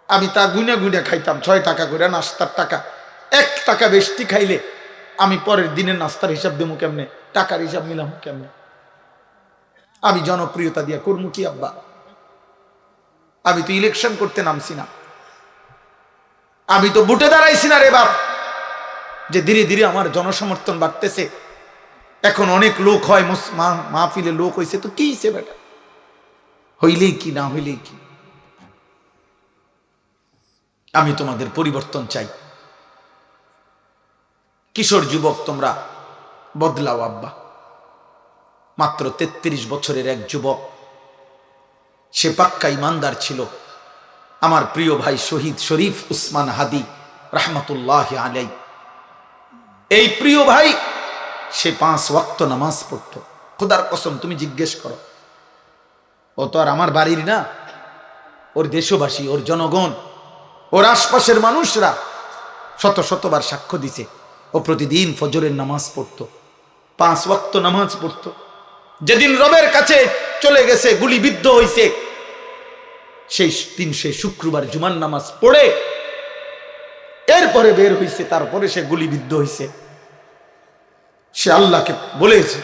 আমি তা গুনে গুনে খাইতাম। 6 টাকা করে নাস্তার টাকা, 1 টাকা বেশি খাইলে আমি পরের দিনের নাস্তার হিসাব দেবো কেমনে, টাকার হিসাব মিলাম কেমনে? আমি জনপ্রিয়তা দিয়া করবো কি আব্বা? আমি তো ইলেকশন করতে নামছি না, আমি তো বুটে দাঁড়াইছি না রে বাপ, যে ধীরে ধীরে আমার জনসমর্থন বাড়তেছে। এখন অনেক লোক হয়, মাহফিলে লোক হয়েছে, তো কি হয়েছে বেটা, হইলেই কি না হইলেই কি? আমি তোমাদের পরিবর্তন চাই। কিশোর যুবক তোমরা বদলাও আব্বা। মাত্র 33 বছরের এক যুবক, সে পাক্কা ইমানদার ছিল। আমার প্রিয় ভাই শহীদ শরীফ উসমান হাদি রহমতুল্লাহ আলাই, এই প্রিয় ভাই সে 5 ওয়াক্ত নামাজ পড়তো। খোদার কসম তুমি জিজ্ঞেস করো, ও তো আর আমার বাড়ির না, ওর দেশবাসী, ওর জনগণ, ওর আশপাশের মানুষরা শত শতবার সাক্ষ্য দিছে ও প্রতিদিন ফজরের নামাজ পড়তো, 5 ওয়াক্ত নামাজ পড়তো। যেদিন রবের কাছে চলে গেছে, গুলিবিদ্ধ হয়েছে, সেই দিন সে শুক্রবার জুমার নামাজ পড়ে এরপরে বের হয়েছে, তারপরে সে গুলিবিদ্ধ হয়েছে। সে আল্লাহকে বলেছে,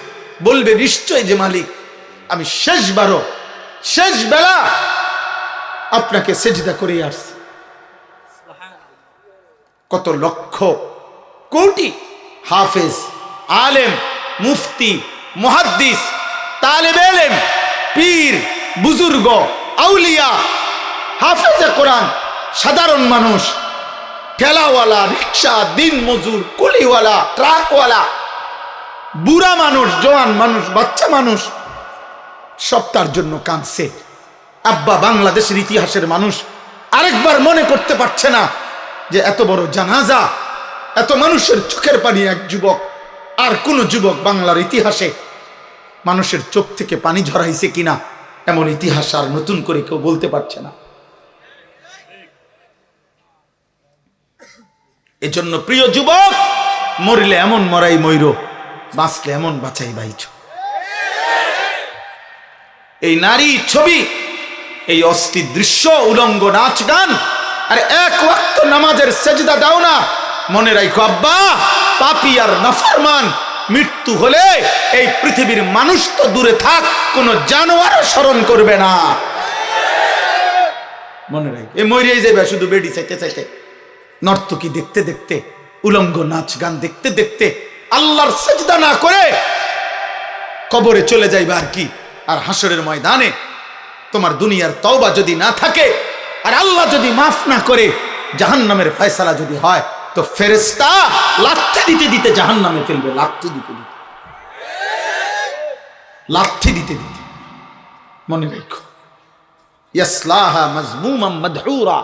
বলবে নিশ্চয় যে মালিক, আমি শেষবারও শেষ বেলা আপনাকে সেজদা করে আসছি। কত লক্ষ কোটি হাফেজ, আলেম, মুফতি, মুহাদ্দিস, তালেবে ইলম, পীর, বুজুর্গ, আউলিয়া, হাফেজে কোরআন, সাধারণ মানুষ, ঠেলাওয়ালা, রিক্সা, দিন মজুর, কুলিওয়ালা, ট্রাকওয়ালা, বুড়া মানুষ, জওয়ান মানুষ, বাচ্চা মানুষ, সব তার জন্য কাঁদছে। আব্বা বাংলাদেশের ইতিহাসের মানুষ আরেকবার মনে করতে পারছে না যে এত বড় জানাজা, এত মানুষের চোখের পানি এক যুবক, আর কোন যুবক বাংলার ইতিহাসে মানুষের চোখ থেকে পানি ঝরাইছে কিনা, এমন ইতিহাস আর নতুন করে কেউ বলতে পারছে না। এজন্য প্রিয় যুবক, মরিলে এমন মরাই ময়ূর, বাঁচলে এমন বাঁচাই বাইছ। এই নারী ছবি, এই অস্থির দৃশ্য, উলঙ্গ নাচ গান, আর 1 ওয়াক্ত নামাজের সেজদা দাও না, মনে রাখো আব্বা, পাপী আর নাফরমান মৃত্যু হলে এই পৃথিবীর মানুষ তো দূরে থাক, কোন জানোয়ারও স্মরণ করবে না। মনে রাখ, এ মরিয়াই যাবে শুধু বেডি চাইতে চাইতে, নর্তকী দেখতে দেখতে, উলঙ্গ নাচ গান দেখতে দেখতে, আল্লাহর সেজদা না করে কবরে চলে যাইবে আর কি। আর হাসরের ময়দানে তোমার দুনিয়ার তওবা যদি না থাকে, আর আল্লাহ যদি মাফ না করে, জাহান্নামের ফয়সালা যদি হয়, তো ফেরেশতা লাথি দিতে দিতে জাহান্নামে ফেলবে, লাথি দিতে দিতে, লাথি দিতে দিতে। মনে রাখো, ইয়াসলাহা মাজমুমান মাদহুরা,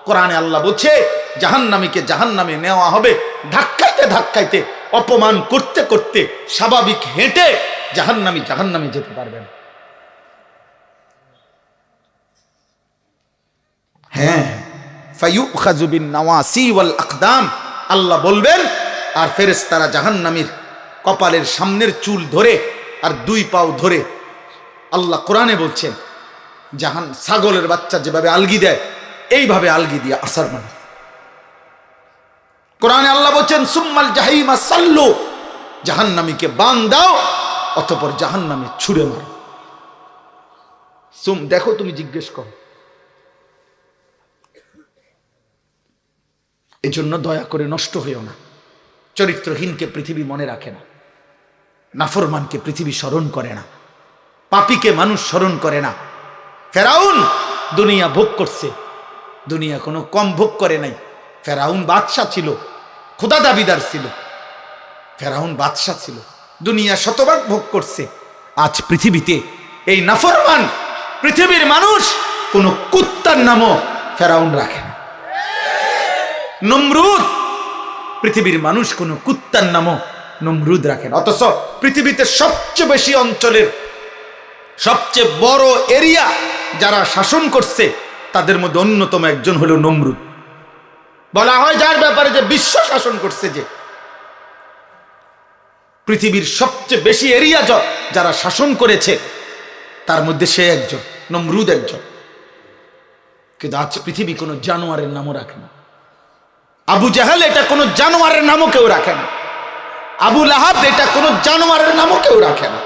কোরআনে আল্লাহ বলছে জাহান্নামীকে জাহান্নামে নেওয়া হবে ধাক্কাইতে ধাক্কাইতে, অপমান করতে করতে, স্বাভাবিক হেঁটে জাহান্নামী জাহান্নামে যেতে পারবে না। হ্যাঁ, ফায়ুখাযু বিন নাওয়াসি ওয়াল আকদাম, আল্লাহ বলবেন, আর ফেরেশতারা জাহান্নামীর কপালের সামনের চুল ধরে আর 2 পাও ধরে, আল্লাহ কোরআনে বলছেন ছাগলের বাচ্চা যেভাবে আলগি দেয়, এইভাবে আলগি দিয়ে আসার মানে। কোরআনে আল্লাহ বলছেন সুম্মাল জাহিমা সাল্লু, জাহান্নামীকে বান দাও, অতঃপর জাহান্নামে ছুঁড়ে মারো। দেখো, তুমি জিজ্ঞেস করো। এজন্য দয়া করে নষ্ট হইও না। চরিত্রহীনকে পৃথিবী মনে রাখে না, নাফরমানকে পৃথিবী স্মরণ করে না, পাপীকে মানুষ স্মরণ করে না। ফেরাউন দুনিয়া ভোগ করছে, দুনিয়া কোনো কম ভোগ করে নাই। ফেরাউন বাদশা ছিল, খোদা দাবিদার ছিল, ফেরাউন বাদশা ছিল, দুনিয়া শতভাগ ভোগ করছে। আজ পৃথিবীতে এই নাফরমান পৃথিবীর মানুষ কোন কুত্তার নামও ফেরাউন রাখে না। নমরুদ, পৃথিবীর মানুষ কোন কুত্তার নামও নমরুদ রাখেন। অথচ পৃথিবীতে সবচেয়ে বেশি অঞ্চলের, সবচেয়ে বড় এরিয়া যারা শাসন করছে, তাদের মধ্যে অন্যতম একজন হলো নমরুদ। বলা হয় যার ব্যাপারে যে বিশ্ব শাসন করছে, যে পৃথিবীর সবচেয়ে বেশি এরিয়া যারা শাসন করেছে, তার মধ্যে সে একজন, নমরুদ একজন। কিন্তু আজ পৃথিবী কোনো জানোয়ারের নামও রাখে না। আবু জাহেল এটা কোনো জানোয়ারের নামও কেউ রাখে না, আবু লাহাব এটা কোনো জানোয়ারের নামও কেউ রাখে না।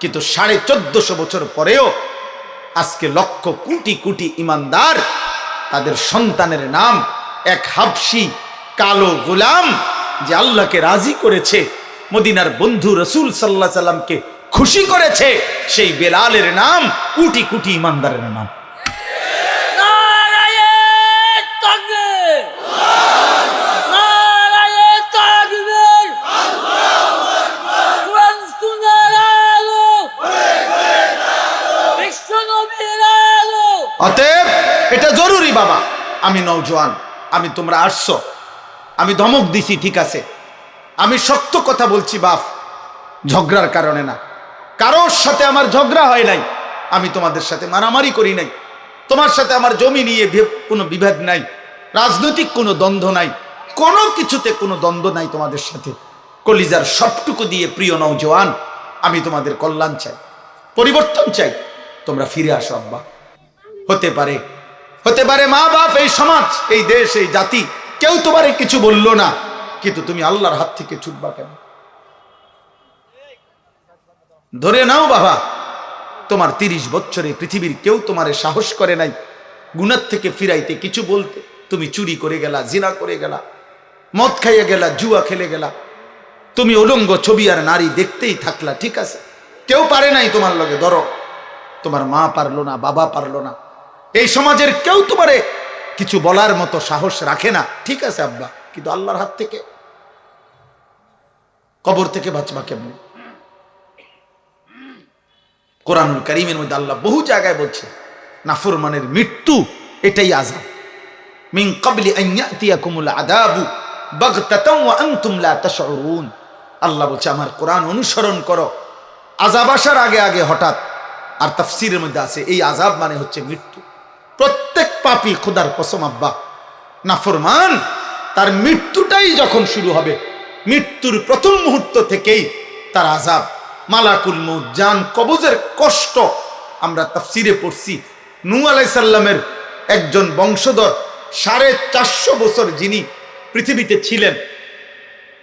কিন্তু 1450 বছর পরেও আজকে লক্ষ কোটি কোটি ইমানদার তাদের সন্তানের নাম এক হাবশি কালো গোলাম যে আল্লাহকে রাজি করেছে, মদিনার বন্ধু রাসূল সাল্লাল্লাহু আলাইহি সাল্লামকে খুশি করেছে, সেই বেলালের নাম কোটি কোটি ইমানদারের নাম। অতএব এটা জরুরি বাবা। আমি নওজোয়ান, আমি তোমরা আসছো, আমি ধমক দিছি ঠিক আছে, আমি শক্ত কথা বলছি বাপ, ঝগড়ার কারণে না, কারোর সাথে আমার ঝগড়া হয় নাই, আমি তোমাদের সাথে মারামারি করি নাই, তোমার সাথে আমার জমি নিয়ে কোনো বিভেদ নাই, রাজনৈতিক কোনো দ্বন্দ্ব নাই, কোনো কিছুতে কোনো দ্বন্দ্ব নাই তোমাদের সাথে। কলিজার সবটুকু দিয়ে প্রিয় নওজোয়ান, আমি তোমাদের কল্যাণ চাই, পরিবর্তন চাই, তোমরা ফিরে আসো আব্বা। হতে পারে মা বাপ, এই সমাজ, এই দেশ, এই জাতি কেউ তোমারে কিছু বলল না, কিন্তু তুমি আল্লাহর হাত থেকে ছুটবা কেন? ধরে নাও বাবা, তোমার 30 বছরে পৃথিবীর কেউ তোমারে সাহস করে নাই গুনাহ থেকে ফিরাইতে, কিছু বলতে। তুমি চুরি করে গেলা, জিনা করে গেলা, মদ খাইয়ে গেলা, জুয়া খেলে গেলা, তুমি উলঙ্গ ছবি আর নারী দেখতেই থাকলা, ঠিক আছে, কেউ পারে নাই তোমার লগে। ধরো তোমার মা পারলো না, বাবা পারলো না, এই সমাজের কেউ তোমারে কিছু বলার মতো সাহস রাখে না, ঠিক আছে আব্বা, কিন্তু আল্লাহর হাত থেকে, কবর থেকে বাঁচবা কেমন? কোরআনুল কারীমের মধ্যে আল্লাহ বহু জায়গায় বলছে নাফরমানের মৃত্যু এটাই আযাব। মিন ক্বাবলি আন ইয়াতিয়াকুমুল আযাবু বাগতাতান ওয়া আনতুম লা তাশউরুন। আল্লাহ বলছে আমার কোরআন অনুসরণ করো, আযাব আসার আগে আগে হঠাৎ। আর তাফসীরের মধ্যে আছে এই আযাব মানে হচ্ছে মৃত্যু। প্রত্যেক পাপী, খোদার কসম আব্বা, নাফরমান তার মৃত্যুটাই যখন শুরু হবে, মৃত্যুর প্রথম মুহূর্ত থেকেই তার আযাব, মালাকুল মউত, জান কবজের কষ্ট। আমরা তাফসীরে পড়ছি নূহ আলাইহিস সালামের একজন বংশধর 450 বছর যিনি পৃথিবীতে ছিলেন,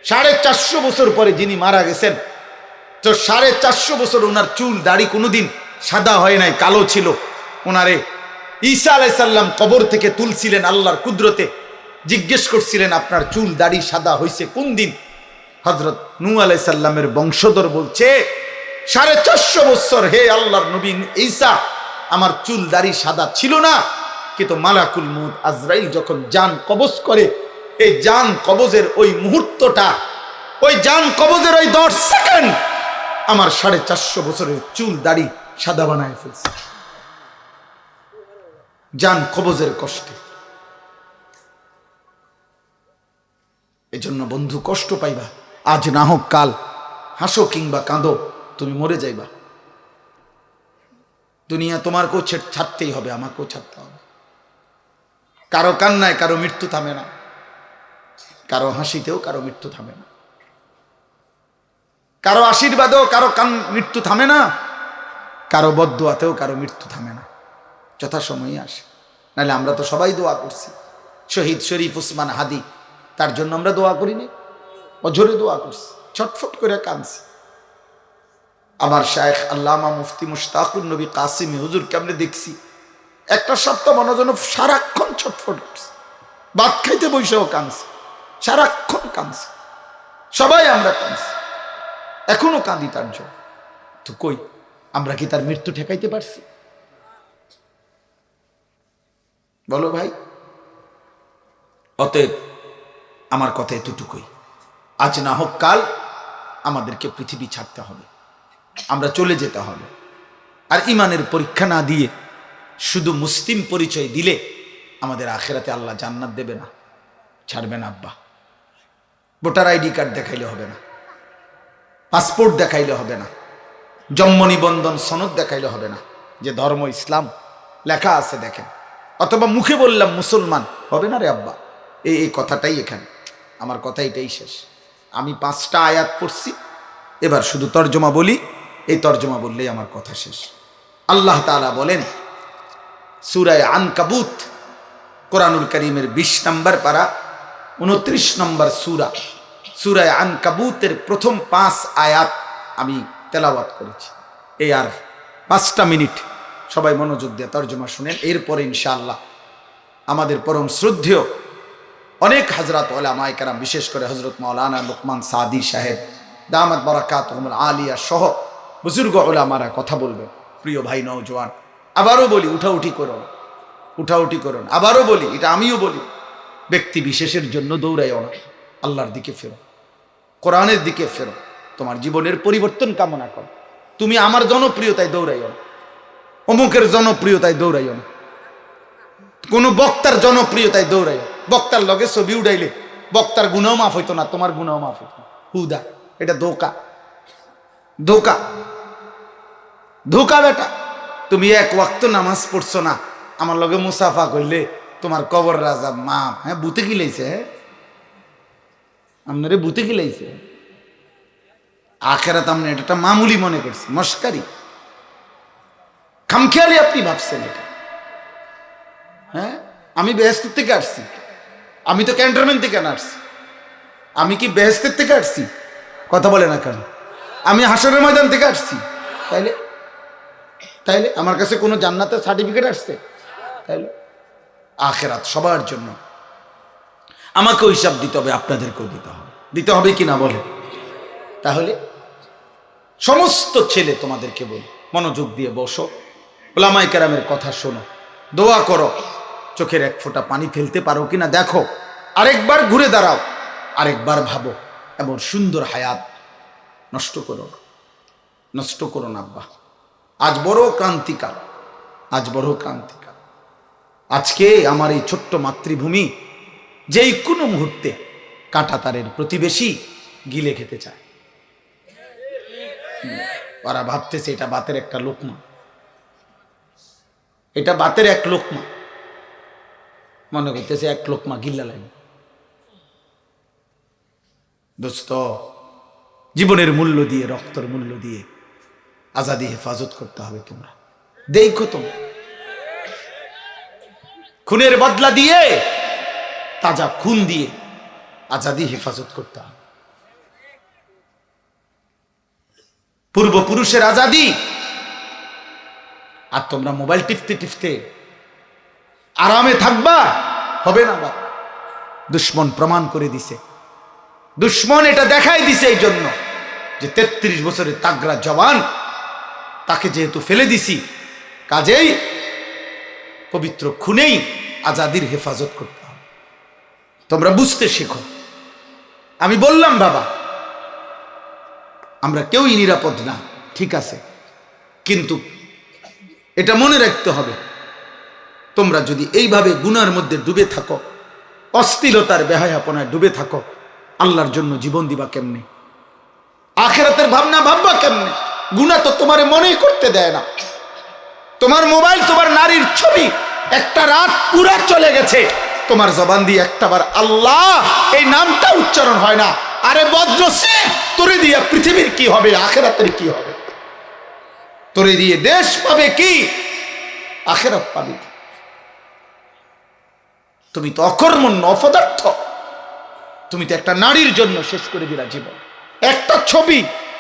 450 বছর পরে যিনি মারা গেছেন, তো 450 বছর ওনার চুল দাড়ি কোনোদিন সাদা হয় নাই, কালো ছিল। ওনারে ঈসা আলাইহিস সালাম কবর থেকে তুলছিলেন আল্লাহর কুদরতে, জিজ্ঞেস করছিলেন আপনার চুল দাড়ি সাদা হয়েছে কোন দিন? হযরত নূহ আলাইহিস সালামের বংশধর বলছে 450 বছর হে আল্লাহর নবী ঈসা, আমার চুল দাড়ি সাদা ছিল না, কিন্তু মালাকুল মউত আজরাইল যখন জান কবজ করে, এই জান কবজের ওই মুহূর্তটা, ওই জান কবজের ওই 10 সেকেন্ড আমার 450 বছরের চুল দাড়ি সাদা বানায় ফেলছে, জান কবজের কষ্টে। এজন্য বন্ধু কষ্ট পাইবা, আজ না হোক কাল, হাসো কিংবা কাঁদো, তুমি মরে যাইবা। দুনিয়া তোমারকেও ছাড়তেই হবে, আমাকেও ছাড়তে হবে। কারো কান্নায় কারো মৃত্যু থামে না, কারো হাসিতেও কারো মৃত্যু থামে না, কারো আশীর্বাদেও কারো মৃত্যু থামে না, কারো বদদুয়াতেও কারো মৃত্যু থামে না, যথাসময়ে আসে। নাহলে আমরা তো সবাই দোয়া করছি, শহীদ শরীফ উসমান হাদি, তার জন্য আমরা দোয়া করিনি, অঝরে দোয়া করছি, ছটফট করে কাঁদছি। আমার শায়েখ আল্লামা মুফতি মুশতাকুর নবী কাসিমি হুজুর কেমনে দেখছি, একটা সপ্তাহ মনে যেন সারাক্ষণ ছটফট করছে, ভাত খাইতে বসেও কাঁদছে, সারাক্ষণ কাঁদছে, সবাই আমরা কাঁদছি, এখনো কাঁদি তার জন্য। তো কই আমরা কি তার মৃত্যু ঠেকাইতে পারছি? বলো ভাই। অতএব আমার কথা এতটুকুই, আজ না হোক কাল আমাদেরকে পৃথিবী ছাড়তে হবে, আমরা চলে যেতে হবে। আর ইমানের পরীক্ষা না দিয়ে শুধু মুসলিম পরিচয় দিলে আমাদের আখেরাতে আল্লাহ জান্নাত দেবে না, ছাড়বে না আব্বা। ভোটার আইডি কার্ড দেখাইলে হবে না, পাসপোর্ট দেখাইলে হবে না, জন্ম নিবন্ধন সনদ দেখাইলে হবে না, যে ধর্ম ইসলাম লেখা আছে দেখেন, অথবা মুখে বললাম মুসলমান, হবে না রে আব্বা। এই কথাটাই এখানে, আমার কথা এটাই শেষ। আমি 5টা আয়াত পড়ছি, এবার শুধু তর্জমা বলি, এই তর্জমা বললেই আমার কথা শেষ। আল্লাহ তাআলা বলেন সূরা আনকাবুত, কোরআনুল কারীমের 20 নম্বর পারা 29 নম্বর সূরা, সূরা আনকাবুতের প্রথম 5 আয়াত আমি তেলাওয়াত করেছি। এই আর 5টা মিনিট সবাই মনোযোগ দিয়ে তর্জমা শুনেন, এরপরে ইনশাআল্লাহ আমাদের পরম শ্রদ্ধেয় অনেক হযরত উলামায়ে কেরাম, বিশেষ করে হযরত মাওলানা লুকমান সাদি সাহেব দামাত বারাকাতুহুল আলিয়া সহ বুজুর্গ উলামারা কথা বলবেন। প্রিয় ভাই নওজোয়ান, আবারও বলি উঠাউঠি করুন, উঠাউঠি করুন। আবারও বলি, এটা আমিও বলি, ব্যক্তি বিশেষের জন্য দৌড়াইও না, আল্লাহর দিকে ফেরো, কোরআনের দিকে ফেরো, তোমার জীবনের পরিবর্তন কামনা করো। তুমি আমার জনপ্রিয়তায় দৌড়াইও না, অমুকের জনপ্রিয়তায় দৌড়াইও না, কোন বক্তার জনপ্রিয়তায় দৌড়াইও। বক্তার লগে ছবি উড়াইলে বক্তার গুনাহ মাফ হইতো না, তোমার গুনাহ মাফ হইতো না। হুদা, এটা ধোকা, ধোকা, ধোকা বেটা। তুমি এক ওয়াক্ত নামাজ পড়ছো না, আমার লগে মুসাফা করলে তোমার কবর রাজা মাফ। হ্যাঁ, বুতে কি লাইছে? হ্যাঁ, আপনারে বুতে কি লাইছে? আখেরাত আপনি এটা মামুলি মনে করছে, মস্কারি, খামখেয়ালি আপনি ভাবছেন এটা। হ্যাঁ, আমি বেহেশতের থেকে আসছি, আমি তো ক্যান্টনমেন্ট থেকে আসছি। আমি কি বেহেশতের থেকে আসছি? কথা বলে না কেন? আমি হাসরের ময়দান থেকে আসছি। তাইলে তাইলে আমার কাছে কোনো জান্নাতের সার্টিফিকেট আসছে? তাইলে আখেরাত সবার জন্য, আমাকেও হিসাব দিতে হবে, আপনাদেরকেও দিতে হবে। দিতে হবে কি না বলে? তাহলে সমস্ত ছেলে তোমাদেরকে বলি, মনোযোগ দিয়ে বসো, উলামায়ে কেরামের কথা শোনো, দোয়া করো, চোখের এক ফোঁটা পানি ফেলতে পারো কিনা দেখো, আরেকবার ঘুরে দাঁড়াও, আরেকবার ভাবো। এমন সুন্দর হায়াত নষ্ট করো না, নষ্ট করো না আব্বা। আজ বড় ক্রান্তিকাল, আজ বড় ক্রান্তিকাল। আজকে আমার এই ছোট্ট মাতৃভূমি যেই কোনো মুহূর্তে কাঁটাতারের প্রতিবেশী গিলে খেতে চায়। ওরা ভাবতেছে এটা বাতের একটা লোকমা, এটা বাতের এক লোকমা, মনে করতেছে এক লোকমা গিল্লা লাগবে। দোস্ত, জীবনের মূল্য দিয়ে, রক্তের মূল্য দিয়ে আজাদি হেফাজত করতে হবে। তোমরা দেখো, তোমরা খুনের বদলা দিয়ে, তাজা খুন দিয়ে আজাদি হেফাজত করতে হবে। পূর্বপুরুষের আজাদি, আর তোমরা মোবাইল টিপতে টিপতে আরামে থাকবা, হবে না বাবা। দুশ্মন প্রমাণ করে দিছে, দুশ্মন এটা দেখাই দিছে এই জন্য যে 33 বছরের তাগড়া জওয়ান, তাকে যেহেতু ফেলে দিছি, কাজেই পবিত্র খুনেই আজাদির হেফাজত করতে হবে। তোমরা বুঝতে শেখো। আমি বললাম বাবা, আমরা কেউই নিরাপদ না, ঠিক আছে, কিন্তু এটা মনে রাখতে হবে, তোমরা যদি এইভাবে গুনার মধ্যে ডুবে থাকো, অশ্লীলতার বেহায়াপনায় ডুবে থাকো, আল্লাহর জন্য জীবন দিবা কেমনে? আখিরাতের ভাবনা ভাববা কেমনে? গুনাহ তো তোমারে মনেই করতে দেয় না। তোমার মোবাইল, তোমার নারীর ছবি, একটা রাত পুরা চলে গেছে, তোমার জবান দিয়ে একটাবার আল্লাহ এই নামটা উচ্চারণ হয় না। আরে বজ্রসে, তোরে দিয়ে পৃথিবীর কি হবে, আখিরাতের কি হবে? তোরে দিয়ে দেশ পাবে কি, আখিরাত পাবে কি? তুমি তো অকর্মণ্য, অপদার্থ। তুমি তো একটা নারীর জন্য শেষ করে দিলা জীবন। একটা ছবি,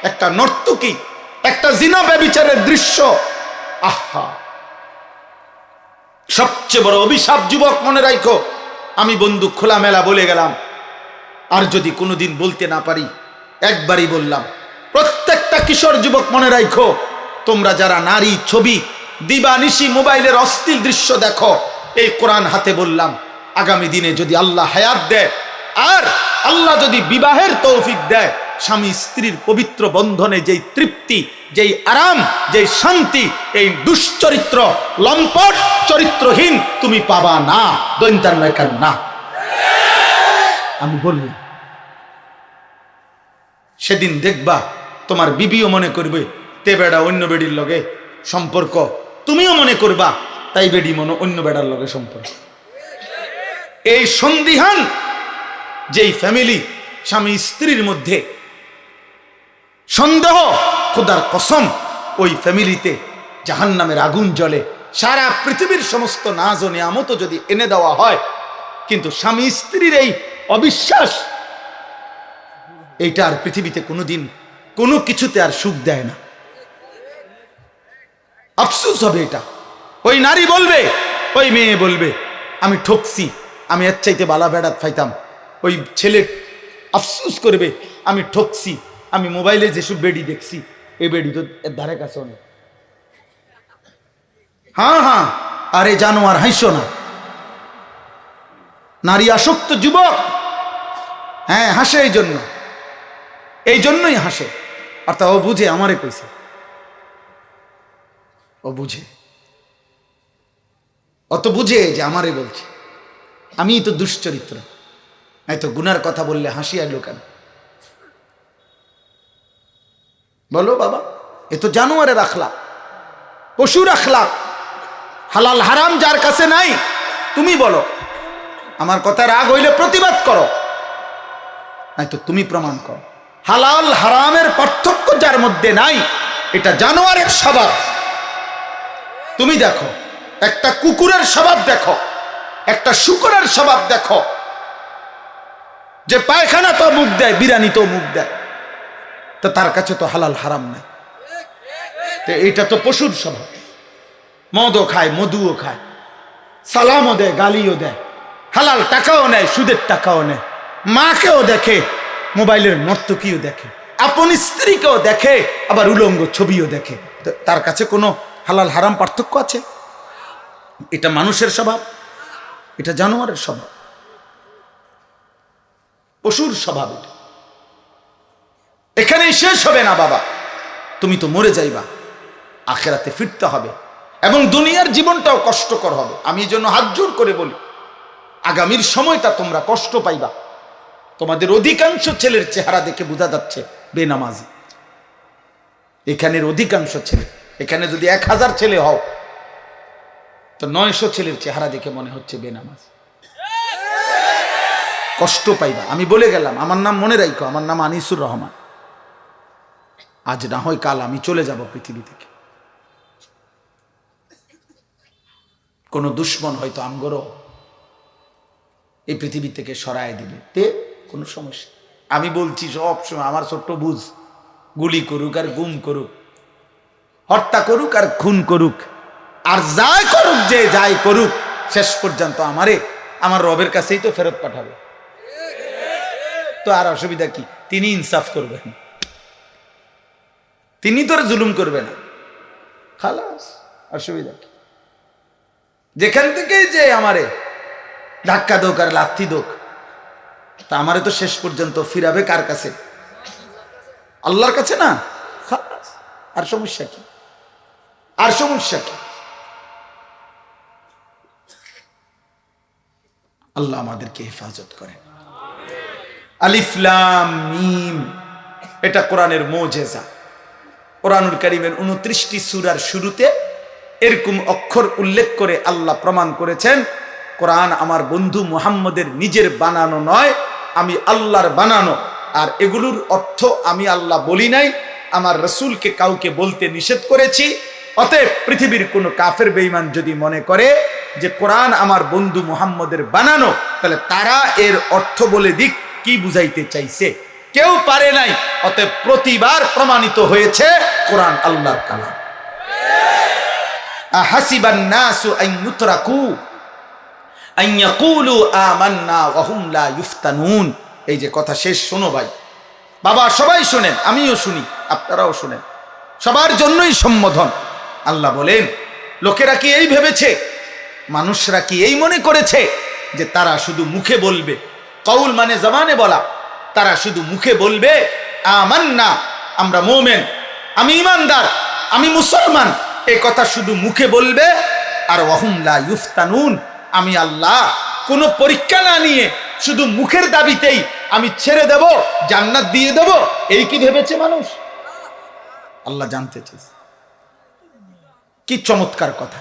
একটা নর্তকী, একটা জিনা ব্যভিচারের দৃশ্য, আহা! সবচেয়ে বড় অভিশাপ যুবক, মনে রাখো। আমি বন্ধু খোলামেলা বলে গেলাম, আর যদি কোনোদিন বলতে না পারি, একবারই বললাম, প্রত্যেকটা কিশোর যুবক মনে রাখো, তোমরা যারা নারী ছবি দিবানিশি মোবাইলের অশ্লীল দৃশ্য দেখো, এই কোরআন হাতে বললাম, আগামী দিনে যদি আল্লাহ হায়াত দেয়, আর আল্লাহ যদি বিবাহের তৌফিক দেয়, স্বামী স্ত্রীর পবিত্র বন্ধনে যেই তৃপ্তি, যেই আরাম, যেই শান্তি, এই দুশ্চরিত্র লম্পট চরিত্রহীন তুমি পাবা না। দৈন্তার নয়কার না, আমি বললাম। সেদিন দেখবা তোমার বিবিও মনে করবে তে বেড়া অন্য বেডির লগে সম্পর্ক, তুমিও মনে করবা তাই বেডি মনে অন্য বেড়ার লগে সম্পর্ক। এই সন্দিহান যেই ফ্যামিলি, স্বামী স্ত্রীর মধ্যে সন্দেহ, খোদার কসম, ওই ফ্যামিলিতে জাহান্নামের আগুন জ্বলে। সারা পৃথিবীর সমস্ত নাজ ও নিয়ামত যদি এনে দেওয়া হয়, কিন্তু স্বামী স্ত্রীর এই অবিশ্বাস, এইটা আর পৃথিবীতে কোনোদিন কোনো কিছুতে আর সুখ দেয় না। আফসোস হবে এটা। ওই নারী বলবে, ওই মেয়ে বলবে আমি ঠকছি, আমি এর চাইতে বালা বেড়াত ফাইতাম। ওই ছেলে আফসোস করবে আমি ঠকছি, আমি মোবাইলে যেসব বেডি দেখছি এই বেডি তো এর ধারে কাছে অনেক। হ্যাঁ হ্যাঁ, আরে জানোয়ার হাসো না। নারী আসক্ত যুবক, হ্যাঁ হাসে, এই জন্যই হাসে। অর্থাৎ ও বুঝে আমারে কইছে, ও বুঝে, অত বুঝে যে আমারে বলছে। আমি তো দুশ্চরিত্র, এই তো গুনার কথা বললে হাসি আইলো কেন বলো বাবা? এ তো জানোয়ারের আখলাক, পশুর আখলাক। হালাল হারাম যার কাছে নাই, তুমি বলো, আমার কথা রাগ হইলে প্রতিবাদ করো, নাই তো তুমি প্রমাণ করো। হালাল হারামের পার্থক্য যার মধ্যে নাই, এটা জানোয়ারের স্বভাব। তুমি দেখো, একটা কুকুরের স্বভাব দেখো, একটা শুকরের স্বভাব দেখো, যে পায়খানা তো মুখ দেয়, বিরানি তো মুখ দেয়, তো তার কাছে তো হালাল হারাম নাই। তো এটা তো পশুর স্বভাব। মদও খায়, মধুও খায়, সালামও দেয়, গালিও দেয়, হালাল টাকাও নেয়, সুদের টাকাও নেয়, মাকেও দেখে, মোবাইলের নর্তকীও দেখে, আপন স্ত্রীকেও দেখে, আবার উলঙ্গ ছবিও দেখে। তো তার কাছে কোনো হালাল হারাম পার্থক্য আছে? এটা মানুষের স্বভাব, এটা জানোয়ারের স্বভাব, পশুর স্বভাব। এটা এখানেই শেষ হবে না বাবা, তুমি তো মরে যাইবা, আখেরাতে ফিরতে হবে, এবং দুনিয়ার জীবনটাও কষ্টকর হবে। আমি এই জন্য হাত জোর করে বলি, আগামীর সময়টা তোমরা কষ্ট পাইবা। তোমাদের অধিকাংশ ছেলের চেহারা দেখে বোঝা যাচ্ছে বেনামাজি। এখানের অধিকাংশ ছেলে, এখানে যদি 1000 ছেলে হও তো 900 ছেলের চেহারা দেখে মনে হচ্ছে বেনামাজি। কষ্ট পাইবা। আমি বলে গেলাম, আমার নাম মনে রাখো, আমার নাম আনিসুর রহমান। আজ না হয় কাল আমি চলে যাব পৃথিবী থেকে। কোন দুশ্মন হয়তো আমগরও এই পৃথিবী থেকে সরায় দিবে, তে কোনো সমস্যা। আমি বলছি সব সময়, আমার ছোট্ট বুঝ, গুলি করুক আর গুম করুক, হত্যা করুক আর খুন করুক, আর যাই করুক, যে যাই করুক, শেষ পর্যন্ত আমারে আমার রবের কাছেই তো ফেরত পাঠাবে। তো আর অসুবিধা কি? তিনি ইনসাফ করবেন, তিনি তোর জুলুম করবে না, খালাস। অসুবিধা কি? যেখান থেকে যে আমারে ধাক্কা দোক আর লাথি দোক, তা আমারে তো শেষ পর্যন্ত ফিরাবে কার কাছে? আল্লাহর কাছে না? খালাস। আর সমস্যা কি? আর সমস্যা কি? আল্লাহ আমাদেরকে হেফাজত করেন। আলিফ লাম মিম, এটা কোরআনের মুজিজা। কোরআনুল কারীমের 29টি সূরার শুরুতে এরকম অক্ষর উল্লেখ করে আল্লাহ প্রমাণ করেছেন, কোরআন আমার বন্ধু মুহাম্মদের নিজের বানানো নয়, আমি আল্লাহর বানানো। আর এগুলোর অর্থ আমি আল্লাহ বলি নাই, আমার রাসূলকে কাউকে বলতে নিষেধ করেছি। অতএব পৃথিবীর কোনো কাফের বেঈমান যদি মনে করে যে কোরআন আমার বন্ধু মুহাম্মদের বানানো, তাহলে তারা এর অর্থ বলে দিক কি বুঝাইতে চাইছে, কেউ পারে নাই। অতএব প্রতিবার প্রমাণিত হয়েছে কোরআন আল্লাহর কালাম। আহাসিবান নাসু আন ইউতরাকু আন ইয়াকুলু আমান্না ওয়া হুম লা ইফতানুন। এই যে কথা শেষ, শোনো ভাই, বাবা সবাই শোনেন, আমিও শুনি, আপনারাও শোনেন, সবার জন্যই সম্বোধন। আল্লাহ বলেন, লোকেরা কি এই ভেবেছে, মানুষরা কি এই মনে করেছে যে তারা শুধু মুখে বলবে, কওল মানে জবানে বলা, তারা শুধু মুখে বলবে আমান্না, আমরা মুমিন, আমি ঈমানদার, আমি মুসলমান, এই কথা শুধু মুখে বলবে, আর ওয়া হুম লা ইফতানুন, আমি আল্লাহ কোনো পরীক্ষা না নিয়ে শুধু মুখের দাবিতেই আমি ছেড়ে দেব, জান্নাত দিয়ে দেব, এই কি ভেবেছে মানুষ? আল্লাহ জানতে চাইছে। কি চমৎকার কথা!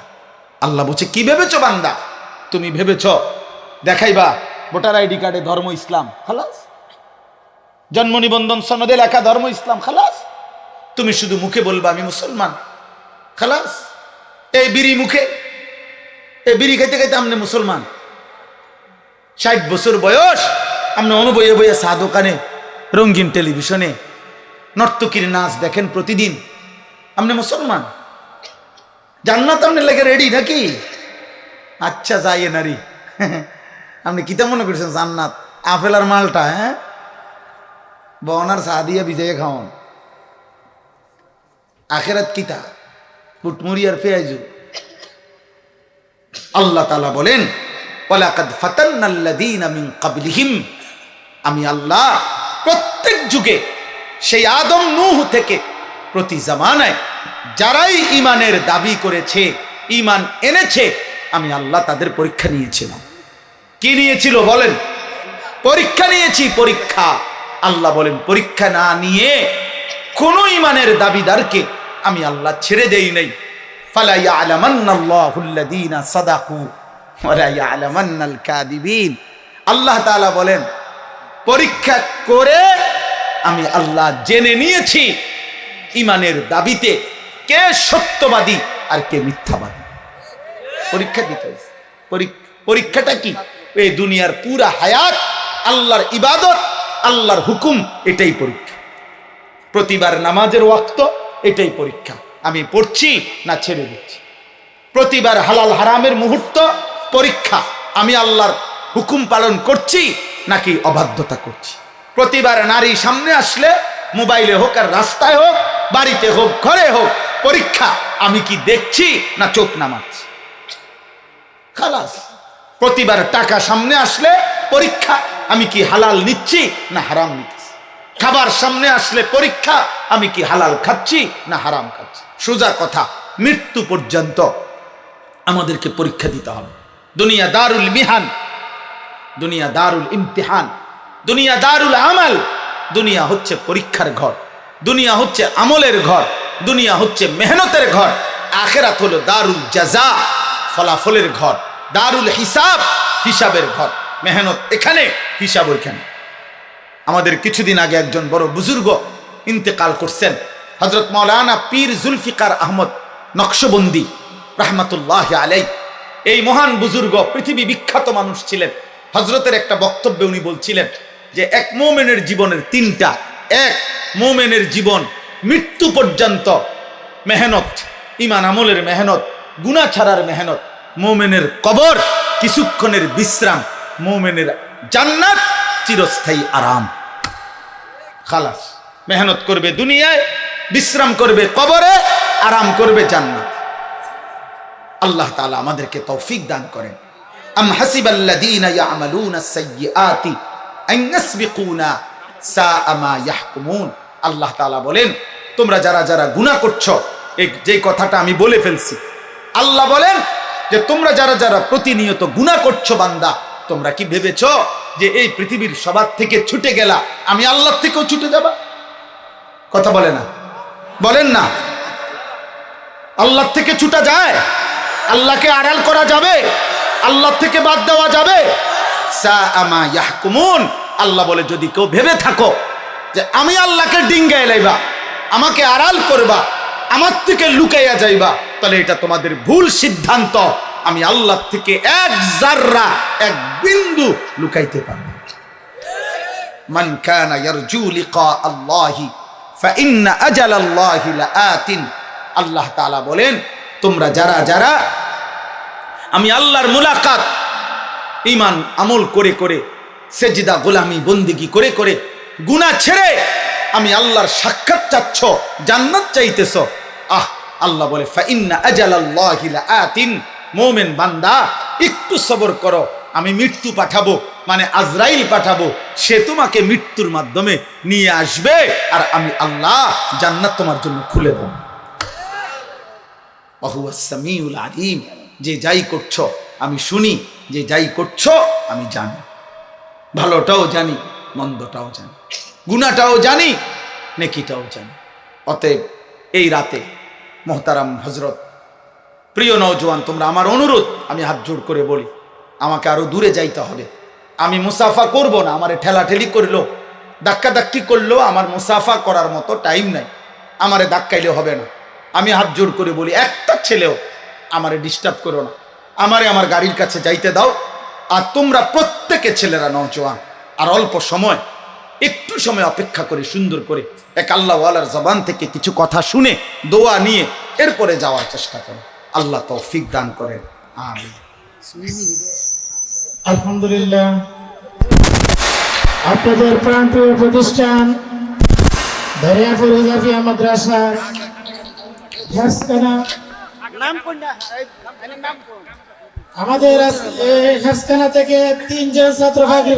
আল্লাহ বলছে, কি ভেবেছো বান্দা? তুমি ভেবেছো দেখাইবা ভোটার আইডি কার্ডে ধর্ম ইসলাম, খালাস, জন্ম নিবন্ধন সনদে লেখা ধর্ম ইসলাম, খালাস, তুমি শুধু মুখে বলবা আমি মুসলমান, খালাস। এই বিড়ি মুখে, এই বিড়ি খাইতে খাইতে আমনে মুসলমান, 60 বছর বয়স আপনি অনুবয়ে বইয়ে চা দোকানে রঙিন টেলিভিশনে নর্তকীর নাচ দেখেন প্রতিদিন, আপনি মুসলমান? জান্নাত আপনি লেগে রেডি নাকি? আচ্ছা যাইয়ে নারী আপনি কিতা মনে করছেন জান্নাত আপেল আর মালটা? হ্যাঁ, বনার চা দিয়ে ভিজাইয়ে খাওয়ান। আখেরাত কিতা পুটমুরি আর পেঁয়াজু। আল্লাহ তাআলা বলেন ওয়ালাকাদ ফাতান্নাল্লাযীনা মিন ক্বাবলিহিম, আমি আল্লাহ প্রত্যেক যুগে সেই আদম নূহ থেকে প্রতি জামানায় যারাই ঈমানের দাবি করেছে, ঈমান এনেছে, আমি আল্লাহ তাদের পরীক্ষা নিয়েছিলাম। কি নিয়েছিল বলেন? পরীক্ষা নিয়েছি, পরীক্ষা। আল্লাহ বলেন পরীক্ষা না নিয়ে কোন ঈমানের দাবিদারকে আমি আল্লাহ ছেড়ে দেই নাই। ফালা ইয়ালামান্নাল্লাহুল্লাযীনা সাদাকু ওয়া লা ইয়ালামান্নাল কাযিবিন। আল্লাহ তাআলা বলেন পরীক্ষা করে আমি আল্লাহ জেনে নিয়েছি ঈমানের দাবিতে কে সত্যবাদী আর কে মিথ্যাবাদী। পরীক্ষা দিতে হয়েছে। পরীক্ষাটা কি? এই দুনিয়ার পুরা হায়াত আল্লাহর ইবাদত, আল্লাহর হুকুম, এটাই পরীক্ষা। প্রতিবার নামাজের ওয়াক্ত, এটাই পরীক্ষা। আমি পড়ছি না ছেড়ে দিচ্ছি। প্রতিবার হালাল হারামের মুহূর্ত, পরীক্ষা। আমি আল্লাহর হুকুম পালন করছি নাকি অবাধ্যতা করছি। প্রতিবার নারী সামনে আসলে, মোবাইলে হোক আর রাস্তায় হোক, বাড়িতে হোক ঘরে হোক, পরীক্ষা। আমি কি দেখছি না চোখ নামাচ্ছি? খালাস। প্রতিবার টাকা সামনে আসলে পরীক্ষা, আমি কি হালাল নিচ্ছি না হারাম নিচ্ছি। খাবার সামনে আসলে পরীক্ষা, আমি কি হালাল খাচ্ছি না হারাম খাচ্ছি। সোজা কথা, মৃত্যু পর্যন্ত আমাদেরকে পরীক্ষা দিতে হবে। দুনিয়া দারুল মিহান, দুনিয়া দারুল ইমতিহান, দুনিয়া দারুল আমাল। দুনিয়া হচ্ছে পরীক্ষার ঘর, দুনিয়া হচ্ছে আমলের ঘর, দুনিয়া হচ্ছে মেহনতের ঘর। আখিরাত হলো দারুল জাযা, ফলাফলের ঘর, দারুল হিসাব, হিসাবের ঘর। মেহনত এখানে, হিসাব ওইখানে। আমাদের কিছুদিন আগে একজন বড় বুজুর্গ ইন্তেকাল করছেন, হযরত মাওলানা পীর জুলফিকার আহমদ নকশবন্দি রাহমাতুল্লাহি আলাইহি। এই মহান বুজুর্গ পৃথিবী বিখ্যাত মানুষ ছিলেন। হযরতের একটা বক্তব্যে উনি বলছিলেন যে এক মুমিনের জীবনের তিনটা। এক, মুমিনের জীবন মৃত্যু পর্যন্ত মেহনত, ঈমান আমলের মেহনত, গুনাহ ছাড়ার মেহনত। মুমিনের কবর কিছুক্ষণের বিশ্রাম, মুমিনের জান্নাত চিরস্থায়ী আরাম। খালাস। মেহনত করবে দুনিয়ায়, বিশ্রাম করবে কবরে, আরাম করবে জান্নাত। আল্লাহ তাআলা আমাদেরকে তৌফিক দান করেন। আম হাসিবাল্লাযীনা ইয়ামালুনা আস-সাইয়্যাতি আন ইয়াসবিকুনা সাআ মা ইয়াহকুমুন। আল্লাহ তাআলা বলেন তোমরা যারা যারা গুনাহ করছো, এই যে কথাটা আমি বলে ফেলছি, আল্লাহ বলেন যে তোমরা যারা যারা প্রতিনিয়ত গুনাহ করছো বান্দা, তোমরা কি ভেবেছো যে এই পৃথিবীর সবার থেকে ছুটে গেলা, আমি আল্লাহর থেকেও ছুটে যাবা? কথা বলে না, বলেন না। আল্লাহর থেকে ছুটা যায়? আল্লাহকে আড়াল করা যাবে? আল্লাহ থেকে বাদ দেওয়া যাবে? সাআ মা ইয়াহকুমুন। আল্লাহ বলে যদি কেউ ভেবে থাকো যে আমি আল্লাহকে ডিঙ্গায় লাইবা, আমাকে আড়াল করবা, আমার থেকে লুকাইয়া যাইবা, তাহলে এটা তোমাদের ভুল সিদ্ধান্ত। আমি আল্লাহ থেকে এক জাররা, এক বিন্দু লুকাইতে পারবো। মান কানা ইয়ারজু লিকা আল্লাহি ফাইন্না আজালাল্লাহি লাআতিন। আল্লাহ তাআলা বলেন তোমরা যারা যারা আমি আল্লাহর মুলাকাত, ঈমান আমল করে করে, সেজদা গোলামি বন্দেগী করে করে, গুনাহ ছেড়ে আমি আল্লাহর সাক্ষাৎ চাচ্ছ, জান্নাত চাইতেছ, আল্লাহ বলে ফাইন্না আজালাল্লাহি লাআতিন। মুমিন বান্দা একটু সবর করো, আমি মৃত্যু পাঠাবো, মানে আজরাইল পাঠাবো, সে তোমাকে মৃত্যুর মাধ্যমে নিয়ে আসবে, আর আমি আল্লাহ জান্নাত তোমার জন্য খুলে দেব। ওয়া হুয়াস সামিউল আলিম। যে যাই করছো আমি শুনি, যে যাই করছো আমি জানি, ভালোটাও জানি, মন্দটাও জানি, গুনাহটাও জানি, নেকিটাও জানি। অতএব এই রাতে মোহতারাম হযরত, প্রিয় নওজোয়ান, তোমরা আমার অনুরোধ, আমি হাত জোড় করে বলি, আমাকে আরো দূরে যাইতে হবে। আমি মুসাফা করব না, আমারে ঠেলাঠেলি করলো, ধাক্কা ধাক্কি করলো, আমার মুসাফা করার মতো টাইম নাই, আমারে ধাক্কাইলে হবে না। আমি হাত জোড় করে বলি, একটা ছেলেও আমারে ডিস্টার্ব করো না, আমারে আমার গাড়ির কাছে যাইতে দাও। আর তোমরা প্রত্যেকে ছেলেরা নওজোয়ান, আর অল্প সময়, একটু সময় অপেক্ষা করে সুন্দর করে এক আল্লাহওয়ালার জবান থেকে কিছু কথা শুনে দোয়া নিয়ে এরপরে যাওয়ার চেষ্টা করো। আল্লাহ তৌফিক দান করেন, আমিন। আলহামদুলিল্লাহ, আপনাদের প্রান্তীয় প্রতিষ্ঠান দরিয়াপুর হুজাফিয়া মাদ্রাসার হেফজখানা, আমাদের হেফজখানা থেকে 3 জন ছাত্র ফাঁকি